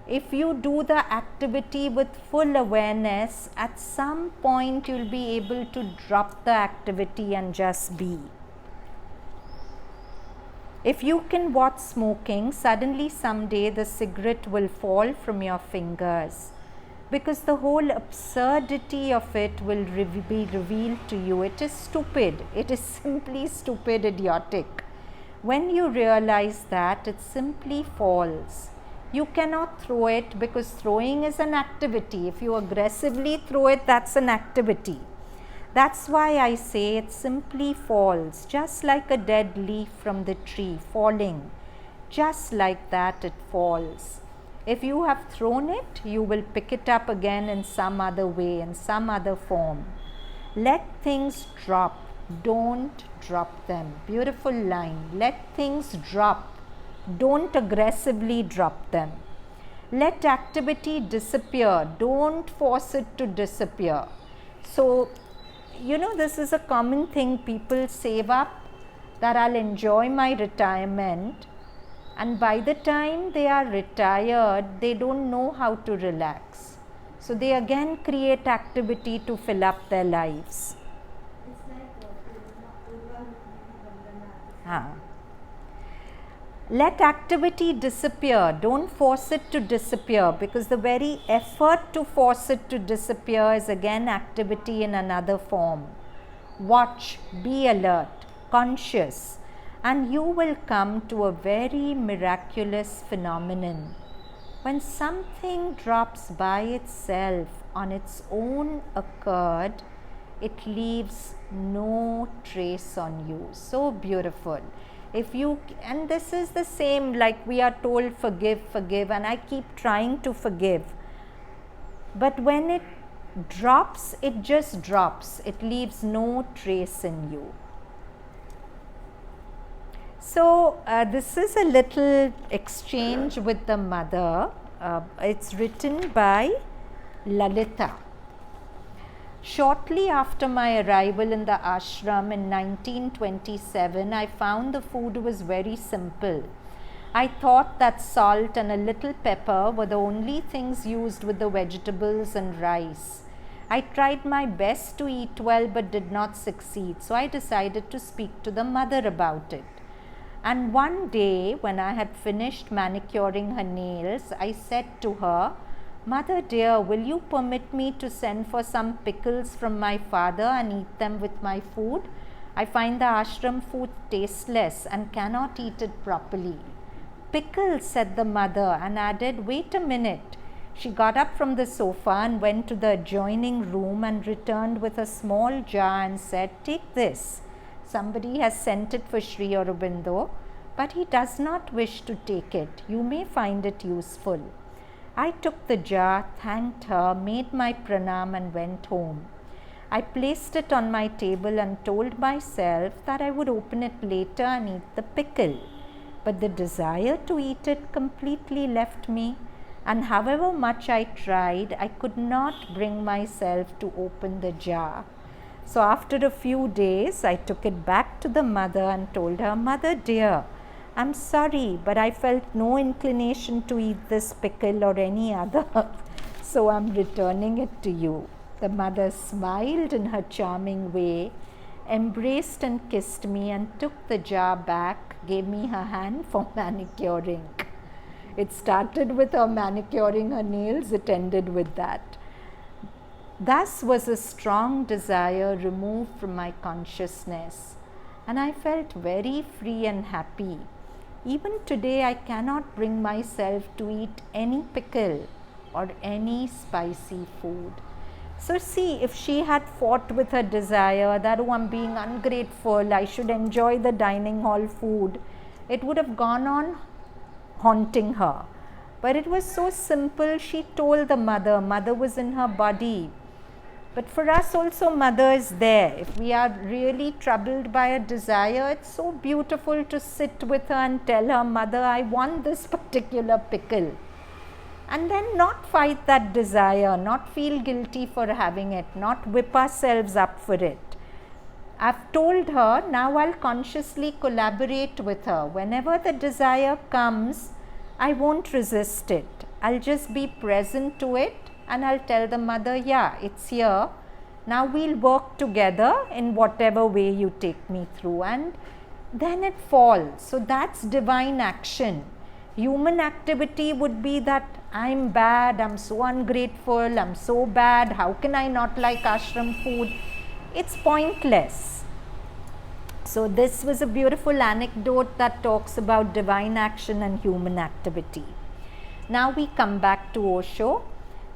If you do the activity with full awareness, at some point you'll be able to drop the activity and just be. If you can watch smoking, suddenly someday the cigarette will fall from your fingers because the whole absurdity of it will be revealed to you. It is stupid. It is simply stupid, idiotic. When you realize that, it simply falls. You cannot throw it because throwing is an activity. If you aggressively throw it, that's an activity. That's why I say it simply falls, just like a dead leaf from the tree falling. Just like that it falls. If you have thrown it, you will pick it up again in some other way, in some other form. Let things drop. Don't drop them. Beautiful line. Let things drop. Don't aggressively drop them. Let activity disappear. Don't force it to disappear. So, this is a common thing. People save up that I'll enjoy my retirement, and by the time they are retired, they don't know how to relax. So they again create activity to fill up their lives. Let activity disappear. Don't force it to disappear, because the very effort to force it to disappear is again activity in another form. Watch, be alert, conscious, and you will come to a very miraculous phenomenon. When something drops by itself on its own accord, it leaves no trace on you. So beautiful. If you, and this is the same, like we are told forgive, forgive, and I keep trying to forgive. But when it drops, it just drops. It leaves no trace in you. So this is a little exchange with the mother. It's written by Lalita. Shortly after my arrival in the ashram in 1927, I found the food was very simple. I thought that salt and a little pepper were the only things used with the vegetables and rice. I tried my best to eat well but did not succeed, so I decided to speak to the mother about it. And one day, when I had finished manicuring her nails, I said to her, "Mother dear, will you permit me to send for some pickles from my father and eat them with my food? I find the ashram food tasteless and cannot eat it properly." "Pickles," said the mother, and added, "Wait a minute." She got up from the sofa and went to the adjoining room and returned with a small jar and said, "Take this. Somebody has sent it for Sri Aurobindo, but he does not wish to take it. You may find it useful." I took the jar, thanked her, made my pranam and went home. I placed it on my table and told myself that I would open it later and eat the pickle. But the desire to eat it completely left me, and however much I tried, I could not bring myself to open the jar. So after a few days, I took it back to the mother and told her, "Mother dear, I'm sorry, but I felt no inclination to eat this pickle or any other, so I'm returning it to you." The mother smiled in her charming way, embraced and kissed me, and took the jar back, gave me her hand for manicuring. It started with her manicuring her nails, it ended with that. Thus was a strong desire removed from my consciousness, and I felt very free and happy. Even today, I cannot bring myself to eat any pickle or any spicy food. So see, if she had fought with her desire that, "Oh, I'm being ungrateful, I should enjoy the dining hall food," it would have gone on haunting her. But it was so simple. She told the mother. Mother was in her body. But for us also, mother is there. If we are really troubled by a desire, it's so beautiful to sit with her and tell her, "Mother, I want this particular pickle." And then not fight that desire, not feel guilty for having it, not whip ourselves up for it. I've told her, now I'll consciously collaborate with her. Whenever the desire comes, I won't resist it. I'll just be present to it. And I'll tell the mother, "Yeah, it's here. Now we'll work together in whatever way you take me through." And then it falls. So that's divine action. Human activity would be that I'm bad, I'm so ungrateful, I'm so bad, how can I not like ashram food? It's pointless. So this was a beautiful anecdote that talks about divine action and human activity. Now we come back to Osho.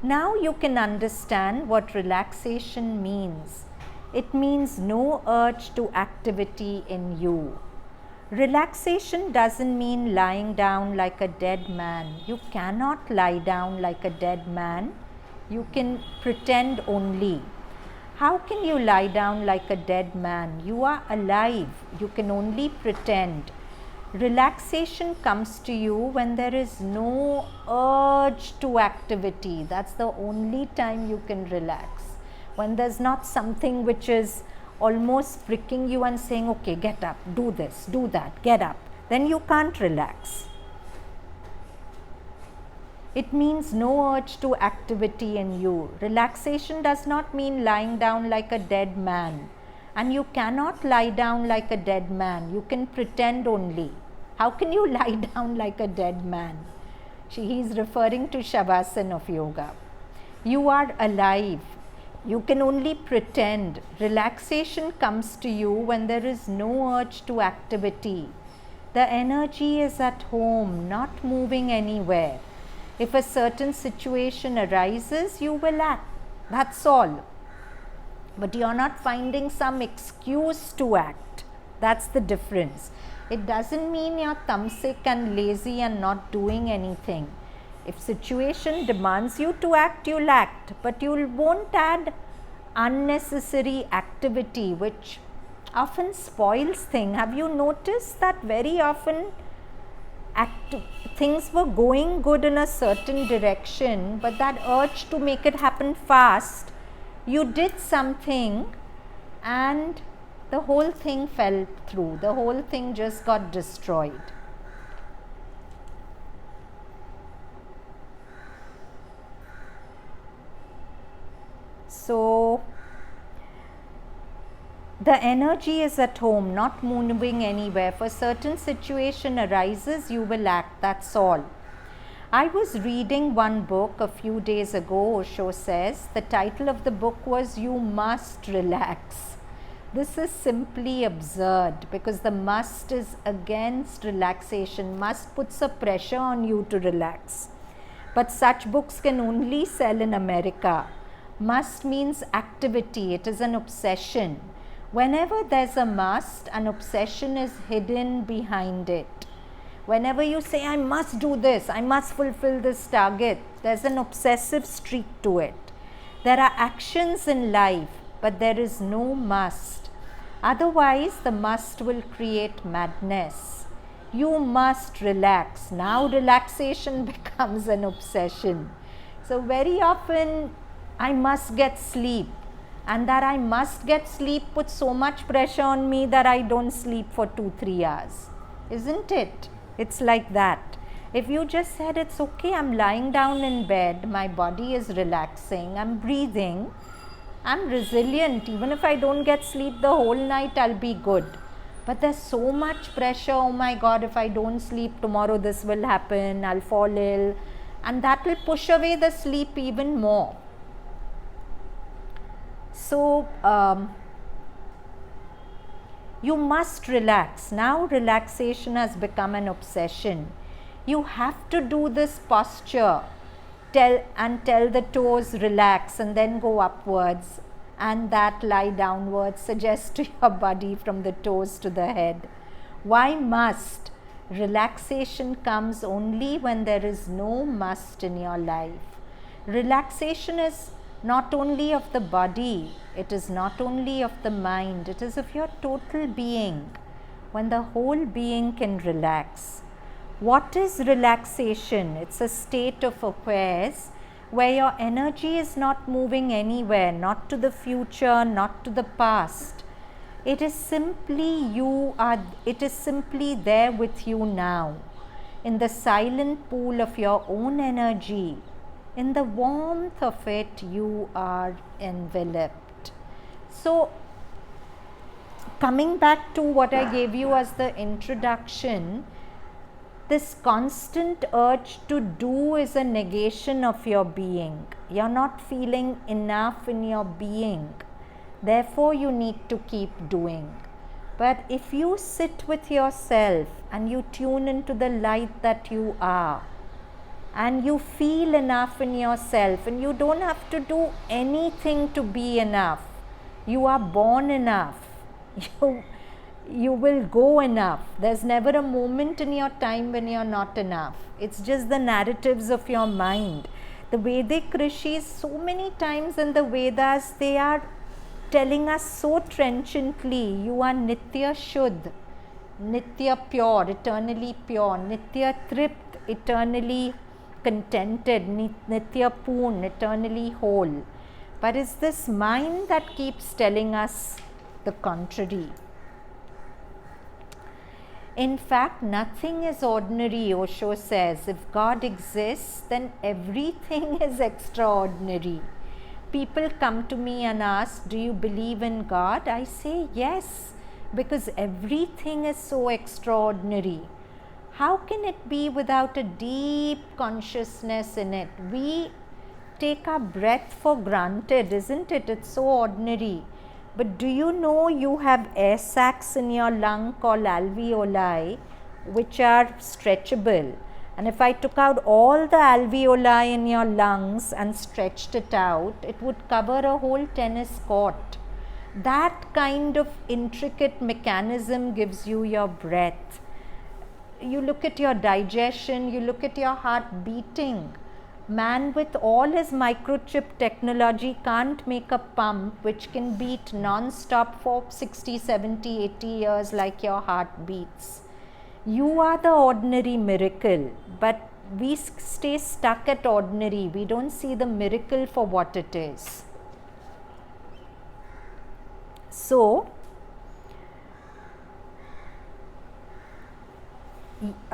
Now you can understand what relaxation means. It means no urge to activity in you. Relaxation doesn't mean lying down like a dead man. You cannot lie down like a dead man. You can pretend only. How can you lie down like a dead man? You are alive. You can only pretend. Relaxation comes to you when there is no urge to activity. That's the only time you can relax. When there's not something which is almost pricking you and saying, "Okay, get up, do this, do that, get up," then you can't relax. It means no urge to activity in you. Relaxation does not mean lying down like a dead man. And you cannot lie down like a dead man. You can pretend only. How can you lie down like a dead man? He's referring to Shavasana of yoga. You are alive. You can only pretend. Relaxation comes to you when there is no urge to activity. The energy is at home, not moving anywhere. If a certain situation arises, you will act. That's all. But you're not finding some excuse to act. That's the difference. It doesn't mean you're thumbsick and lazy and not doing anything. If situation demands you to act, you'll act. But you won't add unnecessary activity, which often spoils things. Have you noticed that very often things were going good in a certain direction, but that urge to make it happen fast, you did something and the whole thing fell through. The whole thing just got destroyed. So, the energy is at home, not moving anywhere. If a certain situation arises, you will act. That's all. I was reading one book a few days ago. Osho says the title of the book was "You Must Relax." This is simply absurd because the must is against relaxation. Must puts a pressure on you to relax. But such books can only sell in America. Must means activity. It is an obsession. Whenever there's a must, an obsession is hidden behind it. Whenever you say, I must do this, I must fulfill this target, there's an obsessive streak to it. There are actions in life, but there is no must. Otherwise, the must will create madness. You must relax. Now, relaxation becomes an obsession. So, very often, I must get sleep. And that I must get sleep puts so much pressure on me that I don't sleep for 2-3 hours. Isn't it? It's like that. If you just said, it's okay, I'm lying down in bed, my body is relaxing, I'm breathing, I'm resilient. Even if I don't get sleep the whole night, I'll be good. But there's so much pressure. Oh my God, if I don't sleep tomorrow, this will happen, I'll fall ill. And that will push away the sleep even more. So, you must relax. Now, relaxation has become an obsession. You have to do this posture. Tell the toes relax and then go upwards, and that lie downwards. Suggest to your body from the toes to the head. Why must? Relaxation comes only when there is no must in your life. Relaxation is not only of the body, it is not only of the mind, it is of your total being. When the whole being can relax. What is relaxation? It's a state of affairs where your energy is not moving anywhere, not to the future, not to the past. It is simply there with you now, in the silent pool of your own energy. In the warmth of it, you are enveloped. So, coming back to what I gave you as the introduction, this constant urge to do is a negation of your being. You're not feeling enough in your being. Therefore, you need to keep doing. But if you sit with yourself and you tune into the light that you are, and you feel enough in yourself, and you don't have to do anything to be enough. You are born enough. You will go enough. There's never a moment in your time when you're not enough. It's just the narratives of your mind. The Vedic rishis, so many times in the Vedas, they are telling us so trenchantly, you are Nitya Shuddh, Nitya pure, eternally pure, Nitya Tript, eternally contented, Nitya Poon, eternally whole. But it's this mind that keeps telling us the contrary. In fact, nothing is ordinary, Osho says. If God exists, then everything is extraordinary. People come to me and ask, do you believe in God? I say yes, because everything is so extraordinary. How can it be without a deep consciousness in it? We take our breath for granted, isn't it? It's so ordinary. But do you know you have air sacs in your lung called alveoli, which are stretchable? And if I took out all the alveoli in your lungs and stretched it out, it would cover a whole tennis court. That kind of intricate mechanism gives you your breath. You look at your digestion, you look at your heart beating. Man with all his microchip technology can't make a pump which can beat non-stop for 60, 70, 80 years like your heart beats. You are the ordinary miracle, but we stay stuck at ordinary. We don't see the miracle for what it is. So,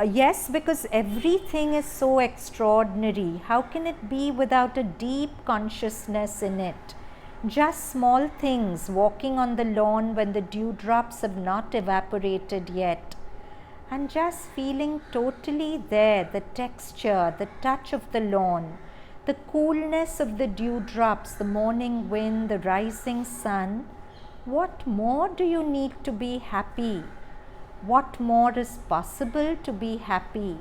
yes, because everything is so extraordinary. How can it be without a deep consciousness in it? Just small things, walking on the lawn when the dewdrops have not evaporated yet, and just feeling totally there, the texture, the touch of the lawn, the coolness of the dewdrops, the morning wind, the rising sun. What more do you need to be happy? What more is possible to be happy?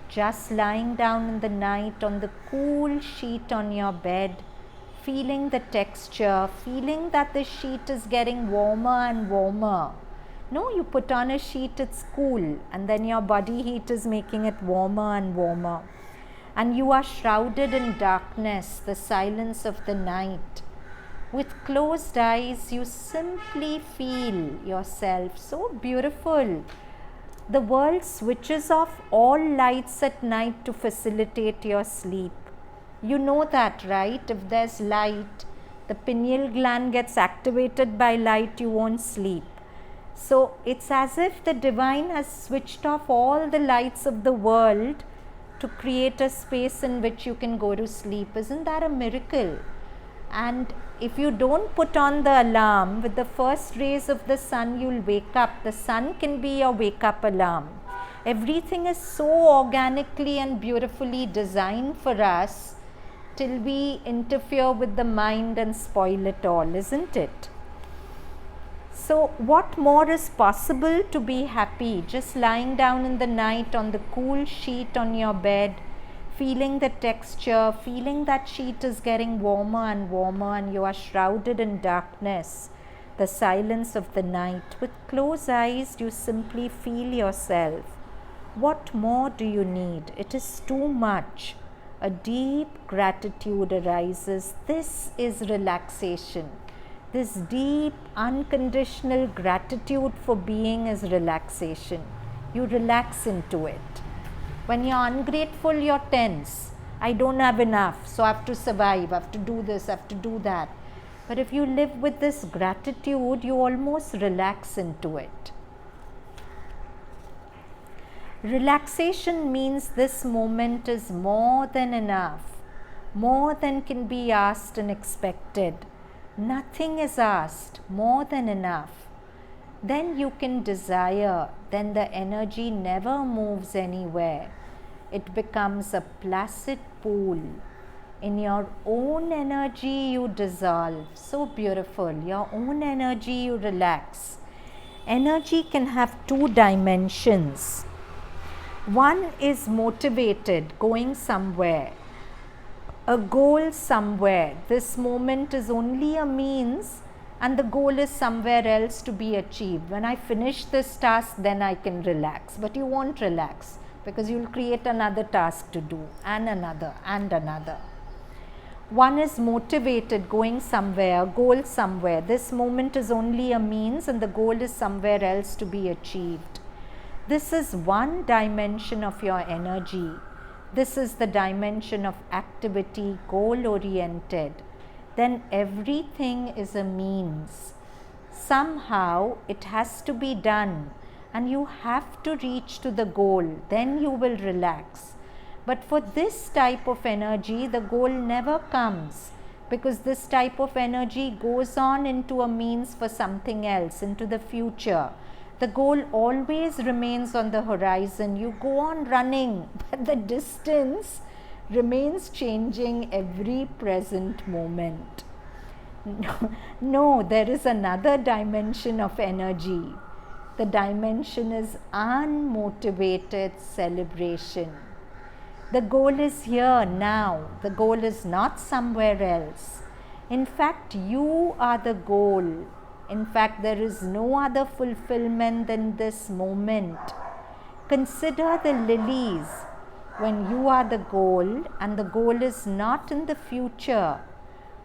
Just lying down in the night on the cool sheet on your bed, feeling the texture, feeling that the sheet is getting warmer and warmer. No, you put on a sheet, it's cool, and then your body heat is making it warmer and warmer. And you are shrouded in darkness, the silence of the night. With closed eyes, you simply feel yourself so beautiful. The world switches off all lights at night to facilitate your sleep. You know that, right? If there's light, the pineal gland gets activated by light, you won't sleep. So it's as if the divine has switched off all the lights of the world to create a space in which you can go to sleep. Isn't that a miracle? And if you don't put on the alarm, with the first rays of the sun, you'll wake up. The sun can be your wake up alarm. Everything is so organically and beautifully designed for us till we interfere with the mind and spoil it all, isn't it? So what more is possible to be happy? Just lying down in the night on the cool sheet on your bed, feeling the texture, feeling that sheet is getting warmer and warmer, and you are shrouded in darkness, the silence of the night. With closed eyes, you simply feel yourself. What more do you need? It is too much. A deep gratitude arises. This is relaxation. This deep, unconditional gratitude for being is relaxation. You relax into it. When you're ungrateful, you're tense. I don't have enough, so I have to survive, I have to do this, I have to do that. But if you live with this gratitude, you almost relax into it. Relaxation means this moment is more than enough, more than can be asked and expected. Nothing is asked, more than enough. Then you can desire, then the energy never moves anywhere. It becomes a placid pool. In your own energy you dissolve. So beautiful. Your own energy you relax. Energy can have two dimensions. One is motivated, going somewhere. A goal somewhere. This moment is only a means, and the goal is somewhere else to be achieved. When I finish this task, then I can relax. But you won't relax because you'll create another task to do, and another, and another. One is motivated, going somewhere, a goal somewhere. This moment is only a means, and the goal is somewhere else to be achieved. This is one dimension of your energy. This is the dimension of activity, goal oriented. Then everything is a means. Somehow it has to be done, and you have to reach to the goal, then you will relax. But for this type of energy, the goal never comes, because this type of energy goes on into a means for something else, into the future. The goal always remains on the horizon. You go on running, but the distance remains changing every present moment. No, there is another dimension of energy. The dimension is unmotivated celebration. The goal is here now. The goal is not somewhere else. In fact, you are the goal. In fact, there is no other fulfillment than this moment. Consider the lilies when you are the goal, and the goal is not in the future,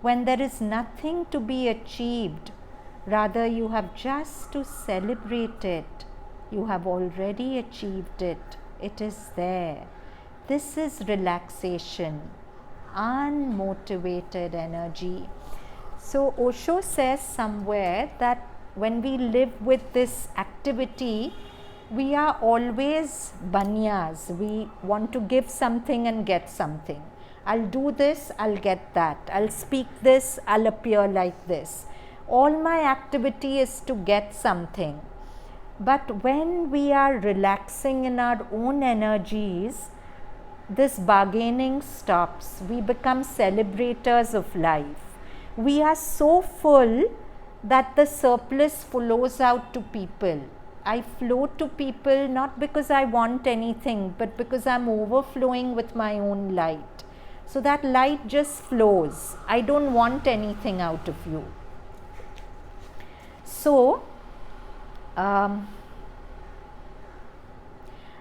when there is nothing to be achieved. Rather, you have just to celebrate it. You have already achieved it. It is there. This is relaxation, unmotivated energy. So Osho says somewhere that when we live with this activity, we are always banyas. We want to give something and get something. I'll do this, I'll get that. I'll speak this, I'll appear like this. All my activity is to get something. But when we are relaxing in our own energies, this bargaining stops. We become celebrators of life. We are so full that the surplus flows out to people. I flow to people not because I want anything, but because I'm overflowing with my own light. So that light just flows. I don't want anything out of you. So, and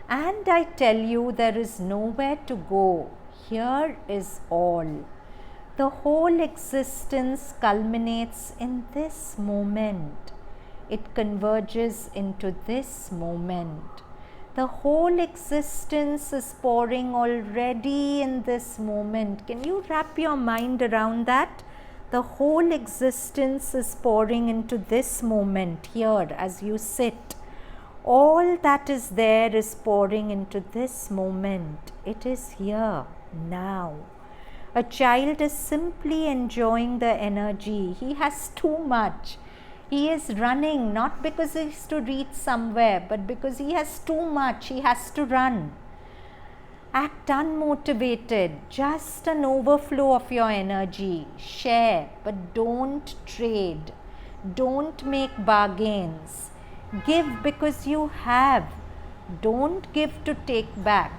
I tell you, there is nowhere to go. Here is all. The whole existence culminates in this moment. It converges into this moment. The whole existence is pouring already in this moment. Can you wrap your mind around that? The whole existence is pouring into this moment here as you sit. All that is there is pouring into this moment. It is here, now. A child is simply enjoying the energy. He has too much. He is running not because he is to reach somewhere, but because he has too much. He has to run. Act unmotivated, just an overflow of your energy. Share, but don't trade. Don't make bargains. Give because you have. Don't give to take back.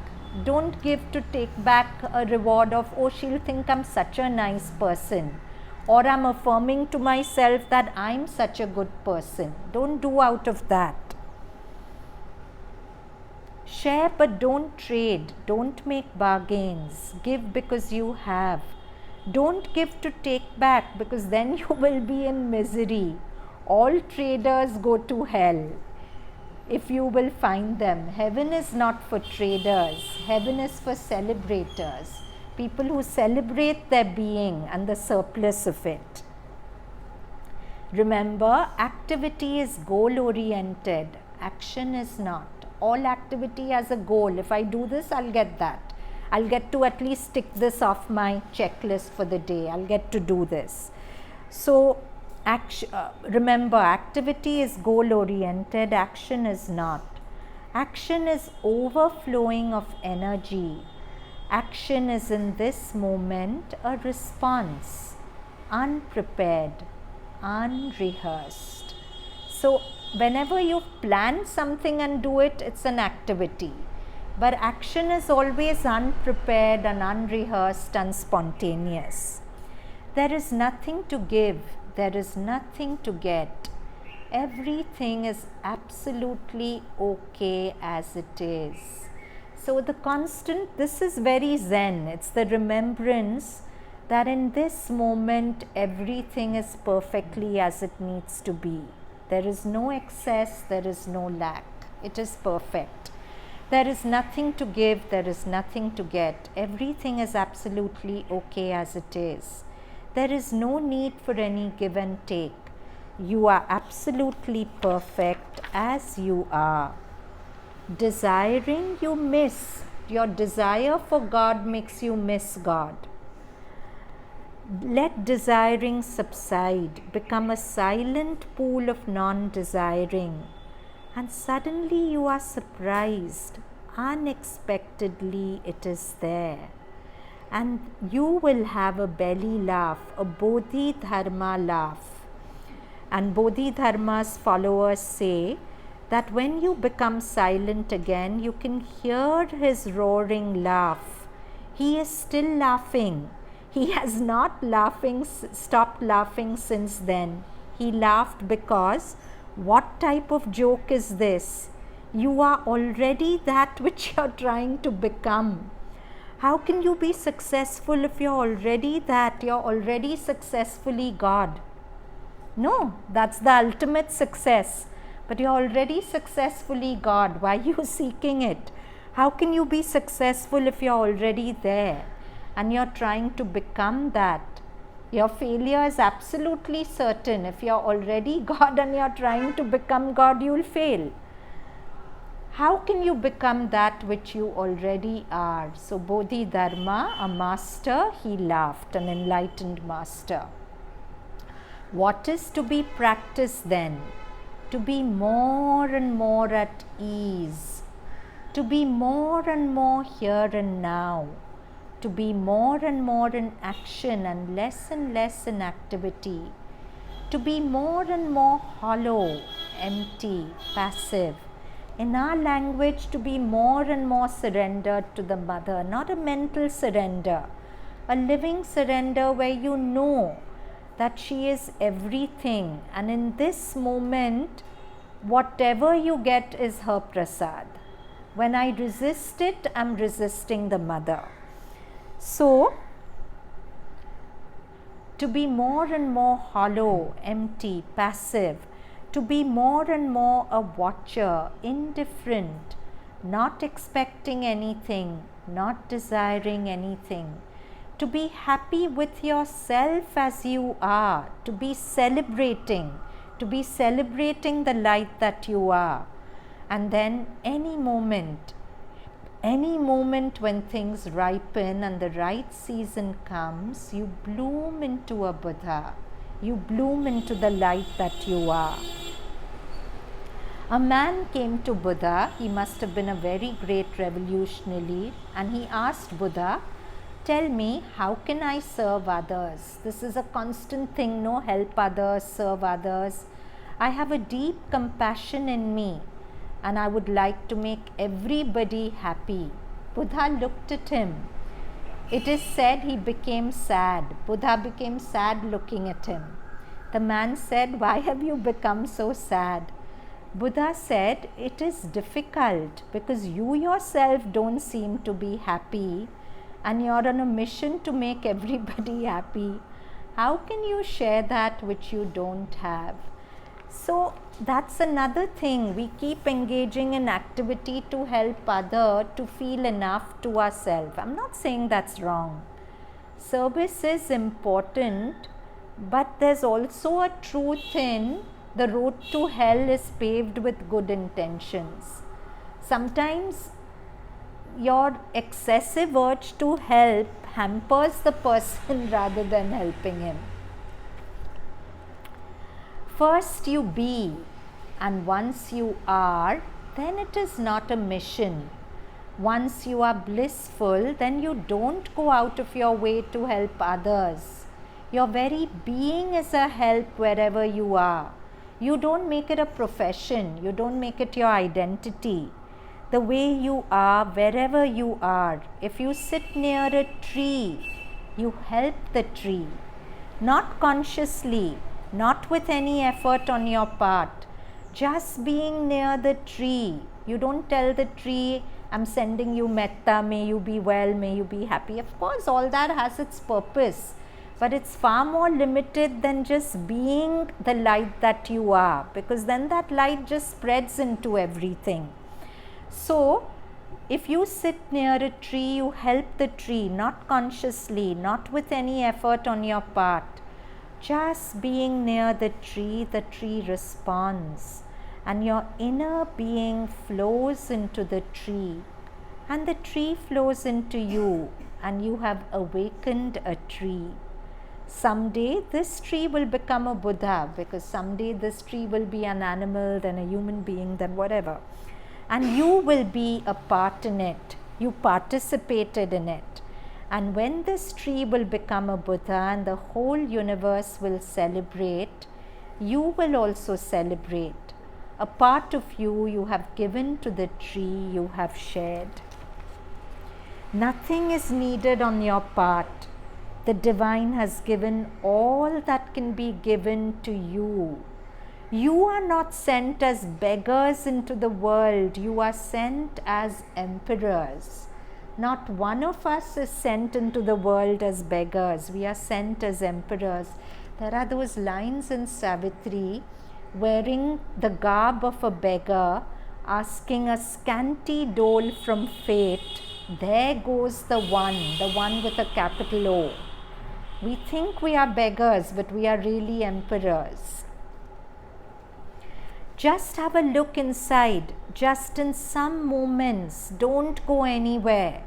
Don't give to take back a reward of, oh, she'll think I'm such a nice person. Or I'm affirming to myself that I'm such a good person. Don't do out of that. Share but don't trade. Don't make bargains. Give because you have. Don't give to take back, because then you will be in misery. All traders go to hell if you will find them. Heaven is not for traders. Heaven is for celebrators. People who celebrate their being and the surplus of it. Remember, activity is goal oriented. Action is not. All activity has a goal. If I do this, I'll get that. I'll get to at least tick this off my checklist for the day. I'll get to do this. So, remember, activity is goal oriented. Action is not. Action is overflowing of energy. Action is in this moment a response, unprepared, unrehearsed. So, whenever you plan something and do it, it's an activity. But action is always unprepared and unrehearsed and spontaneous. There is nothing to give. There is nothing to get. Everything is absolutely okay as it is. So the constant, this is very Zen. It's the remembrance that in this moment everything is perfectly as it needs to be. There is no excess, there is no lack. It is perfect. There is nothing to give, there is nothing to get. Everything is absolutely okay as it is. There is no need for any give and take. You are absolutely perfect as you are. Desiring, you miss. Your desire for God makes you miss God. Let desiring subside. Become a silent pool of non-desiring. and suddenly you are surprised. Unexpectedly, it is there. And you will have a belly laugh, a Bodhidharma laugh. And Bodhidharma's followers say that when you become silent again, you can hear his roaring laugh. He is still laughing. He has not stopped laughing since then. He laughed because, what type of joke is this? You are already that which you are trying to become. How can you be successful if you're already that? You're already successfully God. No, that's the ultimate success. But you're already successfully God. Why are you seeking it? How can you be successful if you're already there and you're trying to become that? Your failure is absolutely certain. If you're already God and you're trying to become God, you'll fail. How can you become that which you already are? So Bodhidharma, a master, he laughed, an enlightened master. What is to be practiced then? To be more and more at ease, to be more and more here and now, to be more and more in action and less in activity, to be more and more hollow, empty, passive. In our language, to be more and more surrendered to the mother, not a mental surrender, a living surrender where you know that she is everything, and in this moment, whatever you get is her prasad. When I resist it, I'm resisting the mother. So, to be more and more hollow, empty, passive, to be more and more a watcher, indifferent, not expecting anything, not desiring anything, to be happy with yourself as you are, to be celebrating the light that you are. And then any moment when things ripen and the right season comes, you bloom into a Buddha. You bloom into the light that you are. A man came to Buddha. He must have been a very great revolutionary, and he asked Buddha, tell me, how can I serve others? This is a constant thing, no? Help others, serve others. I have a deep compassion in me, and I would like to make everybody happy. Buddha looked at him. It is said he became sad. Buddha became sad looking at him. The man said, why have you become so sad? Buddha said, it is difficult because you yourself don't seem to be happy, and you're on a mission to make everybody happy. How can you share that which you don't have? So that's another thing. We keep engaging in activity to help other to feel enough to ourselves. I'm not saying that's wrong. Service is important, but there's also a truth in the road to hell is paved with good intentions. Sometimes your excessive urge to help hampers the person rather than helping him. First you be, and once you are, then it is not a mission. Once you are blissful, then you don't go out of your way to help others. Your very being is a help wherever you are. You don't make it a profession. You don't make it your identity. The way you are, wherever you are. If you sit near a tree, you help the tree. Not consciously, not with any effort on your part. Just being near the tree. You don't tell the tree, I'm sending you metta, may you be well, may you be happy. Of course, all that has its purpose. But it's far more limited than just being the light that you are, because then that light just spreads into everything. So, if you sit near a tree, you help the tree, not consciously, not with any effort on your part. Just being near the tree responds, and your inner being flows into the tree, and the tree flows into you, and you have awakened a tree. Someday this tree will become a Buddha, because someday this tree will be an animal, then a human being, then whatever. And you will be a part in it. You participated in it. And when this tree will become a Buddha and the whole universe will celebrate, you will also celebrate. A part of you have given to the tree, you have shared. Nothing is needed on your part. The divine has given all that can be given to you. You are not sent as beggars into the world. You are sent as emperors. Not one of us is sent into the world as beggars. We are sent as emperors. There are those lines in Savitri, wearing the garb of a beggar, asking a scanty dole from fate. There goes the one with a capital O. We think we are beggars, but we are really emperors. Just have a look inside, just in some moments. Don't go anywhere.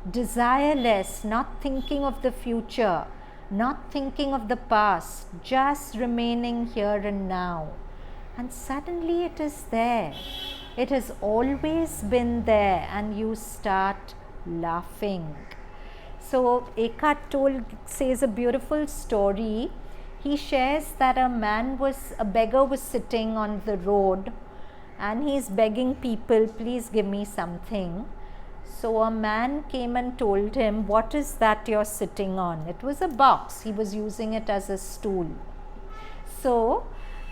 Desireless, not thinking of the future, not thinking of the past, just remaining here and now. And suddenly it is there. It has always been there, and you start laughing. So Eckhart Tolle says a beautiful story. He shares that a beggar was sitting on the road, and he's begging people, please give me something. So a man came and told him, what is that you're sitting on? It was a box. He was using it as a stool. So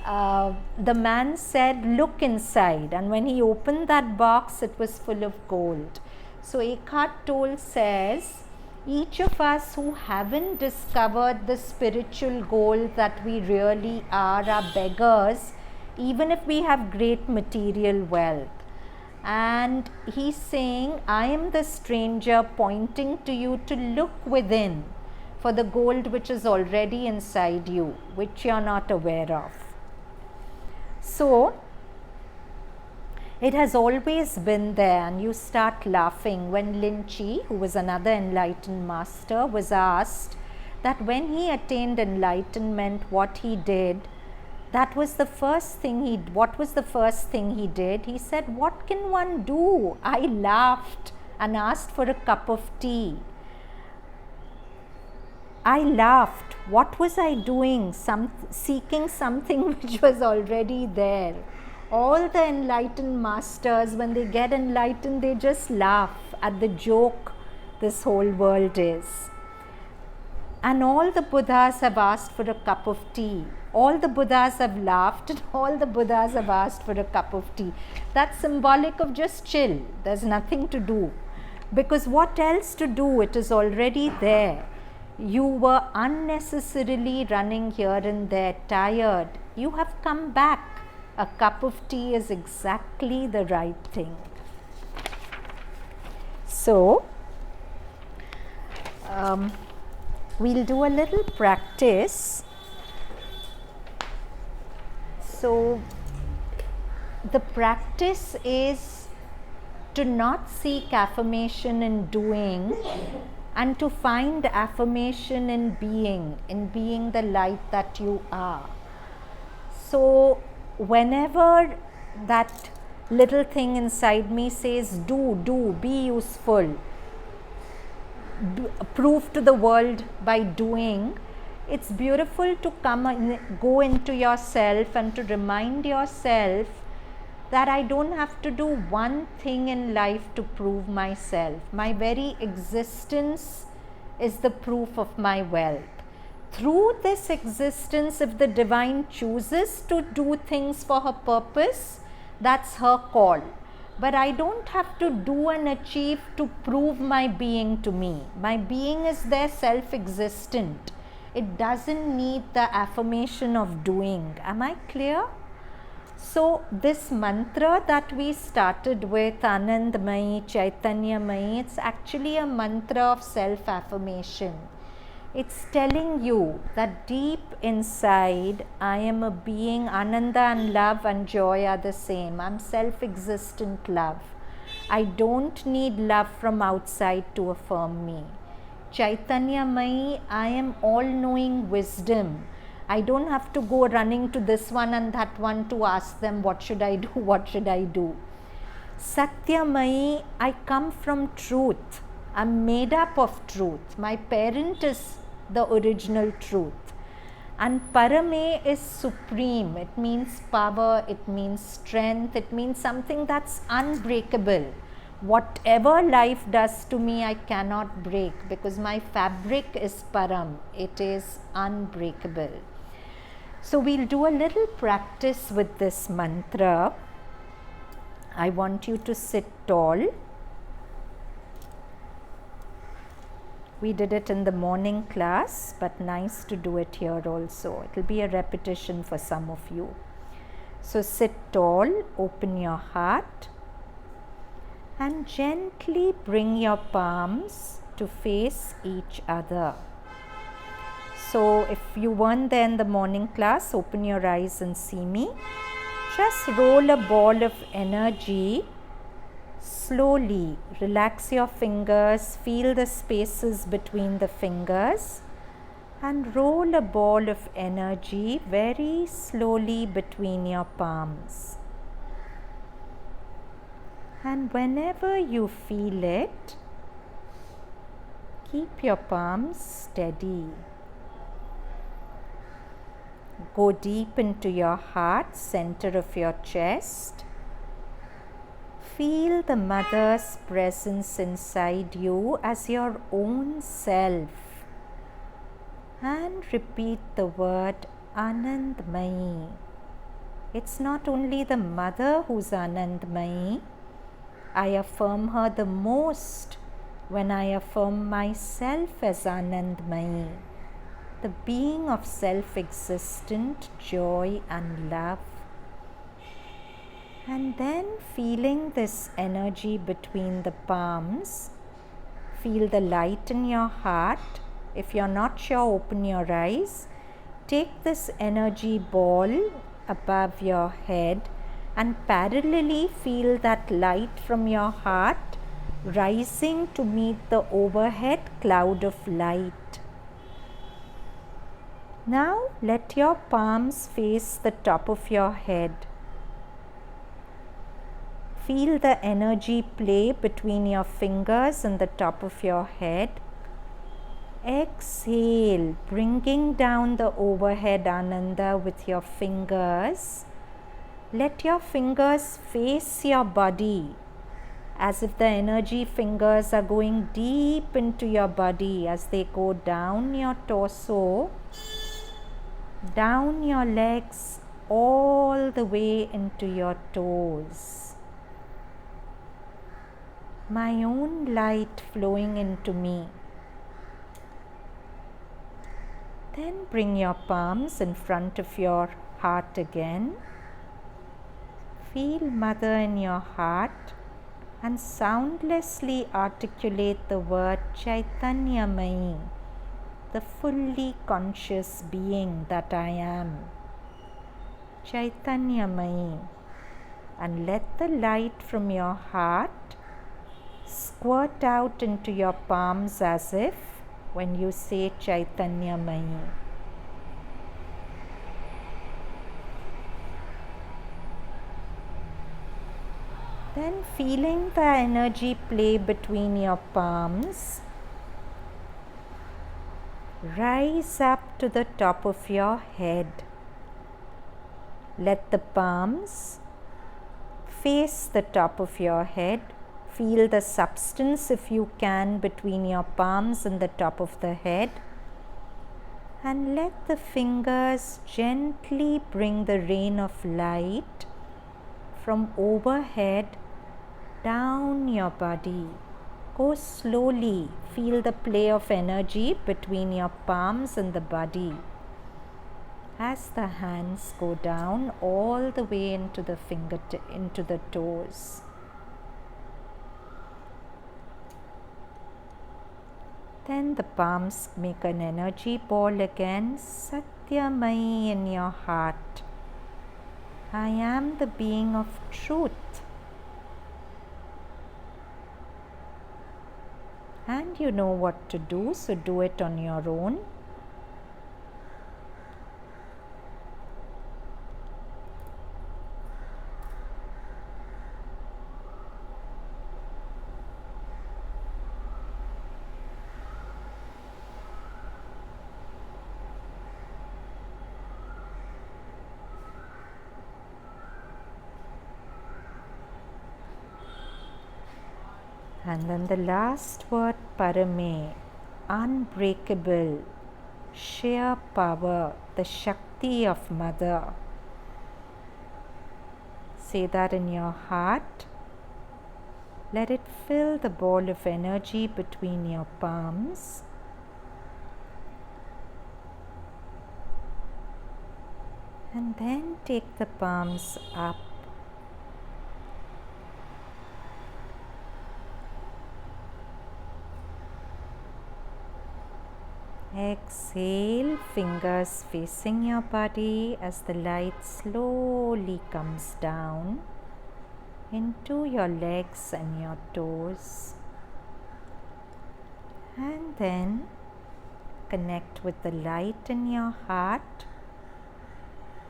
the man said, look inside. And when he opened that box, it was full of gold. So Eckhart Tolle says, each of us who haven't discovered the spiritual goal that we really are beggars, even if we have great material wealth. And he's saying, I am the stranger pointing to you to look within for the gold which is already inside you, which you're not aware of. So it has always been there, and you start laughing. When Lin Chi, who was another enlightened master, was asked that when he attained enlightenment, what he did, what was the first thing he did? He said, what can one do? I laughed and asked for a cup of tea. I laughed. What was I doing? Seeking something which was already there. All the enlightened masters, when they get enlightened, they just laugh at the joke this whole world is. And all the Buddhas have asked for a cup of tea. All the Buddhas have laughed, and all the Buddhas have asked for a cup of tea. That's symbolic of just chill. There's nothing to do. Because what else to do? It is already there. You were unnecessarily running here and there, tired. You have come back. A cup of tea is exactly the right thing. So, we'll do a little practice. So, the practice is to not seek affirmation in doing, and to find affirmation in being the light that you are. So, whenever that little thing inside me says, do, be useful, prove to the world by doing, it's beautiful to go into yourself and to remind yourself that I don't have to do one thing in life to prove myself. My very existence is the proof of my wealth. Through this existence, if the divine chooses to do things for her purpose, that's her call. But I don't have to do and achieve to prove my being to me. My being is there self-existent. It doesn't need the affirmation of doing. Am I clear? So this mantra that we started with, Anandamayi, Chaitanyamayi, it's actually a mantra of self-affirmation. It's telling you that deep inside, I am a being. Ananda and love and joy are the same. I'm self-existent love. I don't need love from outside to affirm me. Chaitanyamai, I am all-knowing wisdom. I don't have to go running to this one and that one to ask them, what should I do, what should I do. Satyamai, I come from truth. I'm made up of truth. My parent is the original truth. And Parame is supreme. It means power, it means strength, it means something that's unbreakable. Whatever life does to me, I cannot break, because my fabric is Param. It is unbreakable. So we'll do a little practice with this mantra. I want you to sit tall. We did it in the morning class, but nice to do it here also. It will be a repetition for some of you. So sit tall, open your heart, and gently bring your palms to face each other. So if you weren't there in the morning class, open your eyes and see me. Just roll a ball of energy. Slowly relax your fingers, feel the spaces between the fingers, and roll a ball of energy very slowly between your palms. And whenever you feel it, keep your palms steady. Go deep into your heart, center of your chest. Feel the Mother's presence inside you as your own self. And repeat the word Anandmayi. It's not only the Mother who's Anandmayi. I affirm her the most when I affirm myself as Anandmayi, the being of self-existent joy and love. And then feeling this energy between the palms, feel the light in your heart. If you're not sure, open your eyes. Take this energy ball above your head and parallelly feel that light from your heart rising to meet the overhead cloud of light. Now let your palms face the top of your head. Feel the energy play between your fingers and the top of your head. Exhale, bringing down the overhead Ananda with your fingers. Let your fingers face your body as if the energy fingers are going deep into your body as they go down your torso, down your legs, all the way into your toes. My own light flowing into me. Then bring your palms in front of your heart again. Feel Mother in your heart and soundlessly articulate the word Chaitanyamai, the fully conscious being that I am. Chaitanyamai. And let the light from your heart squirt out into your palms as if when you say Chaitanyamai. Then feeling the energy play between your palms, rise up to the top of your head. Let the palms face the top of your head. Feel the substance, if you can, between your palms and the top of the head. And let the fingers gently bring the rain of light from overhead down your body. Go slowly. Feel the play of energy between your palms and the body as the hands go down all the way into the into the toes. Then the palms make an energy ball again. Satyamai in your heart. I am the being of truth. And you know what to do, so do it on your own. And then the last word, Parame, unbreakable, sheer power, the Shakti of Mother. Say that in your heart. Let it fill the ball of energy between your palms. And then take the palms up. Exhale, fingers facing your body as the light slowly comes down into your legs and your toes. And then connect with the light in your heart.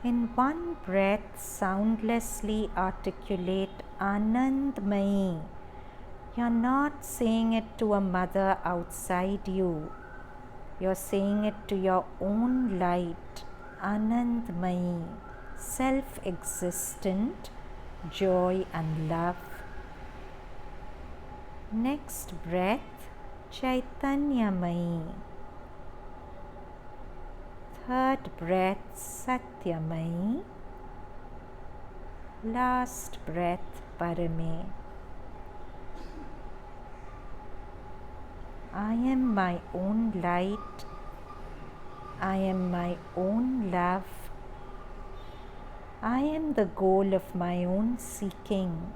In one breath, soundlessly articulate Anandmayi. You're not saying it to a mother outside you. You're saying it to your own light, Anandmayi, self-existent joy and love. Next breath, Chaitanyamayi. Third breath, Satyamayi. Last breath, Parame. I am my own light. I am my own love. I am the goal of my own seeking.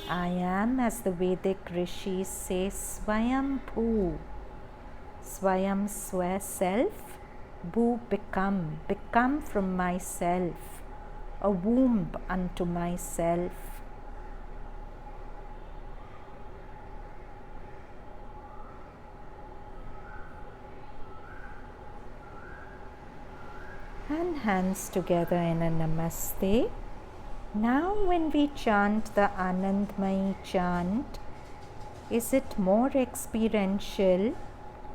I am, as the Vedic rishis say, Swayam Bhu. Swayam Swa self, Bhu become from myself, a womb unto myself. And hands together in a Namaste. Now when we chant the Anandmayi chant, is it more experiential?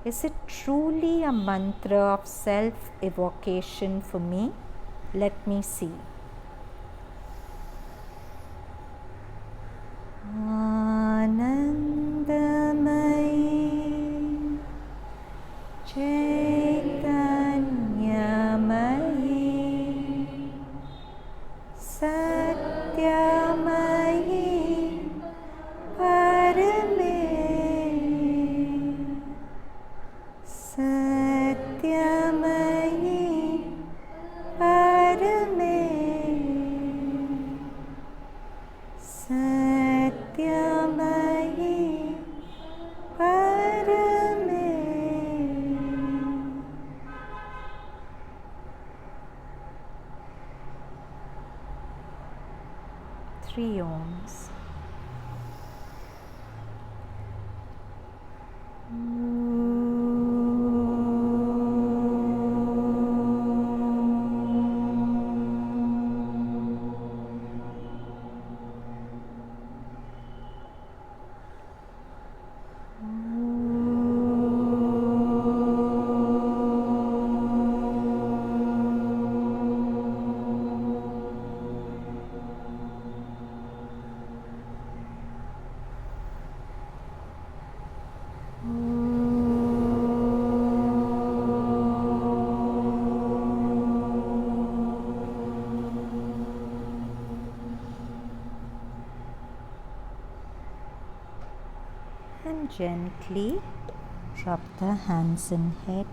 Is it truly a mantra of self-evocation for me? Let me see. Anandamayi Chaitanyamayi Satyamayi Parame Satyamayi Parame Satyamayi Parame. 3 ohms. And gently drop the hands and head.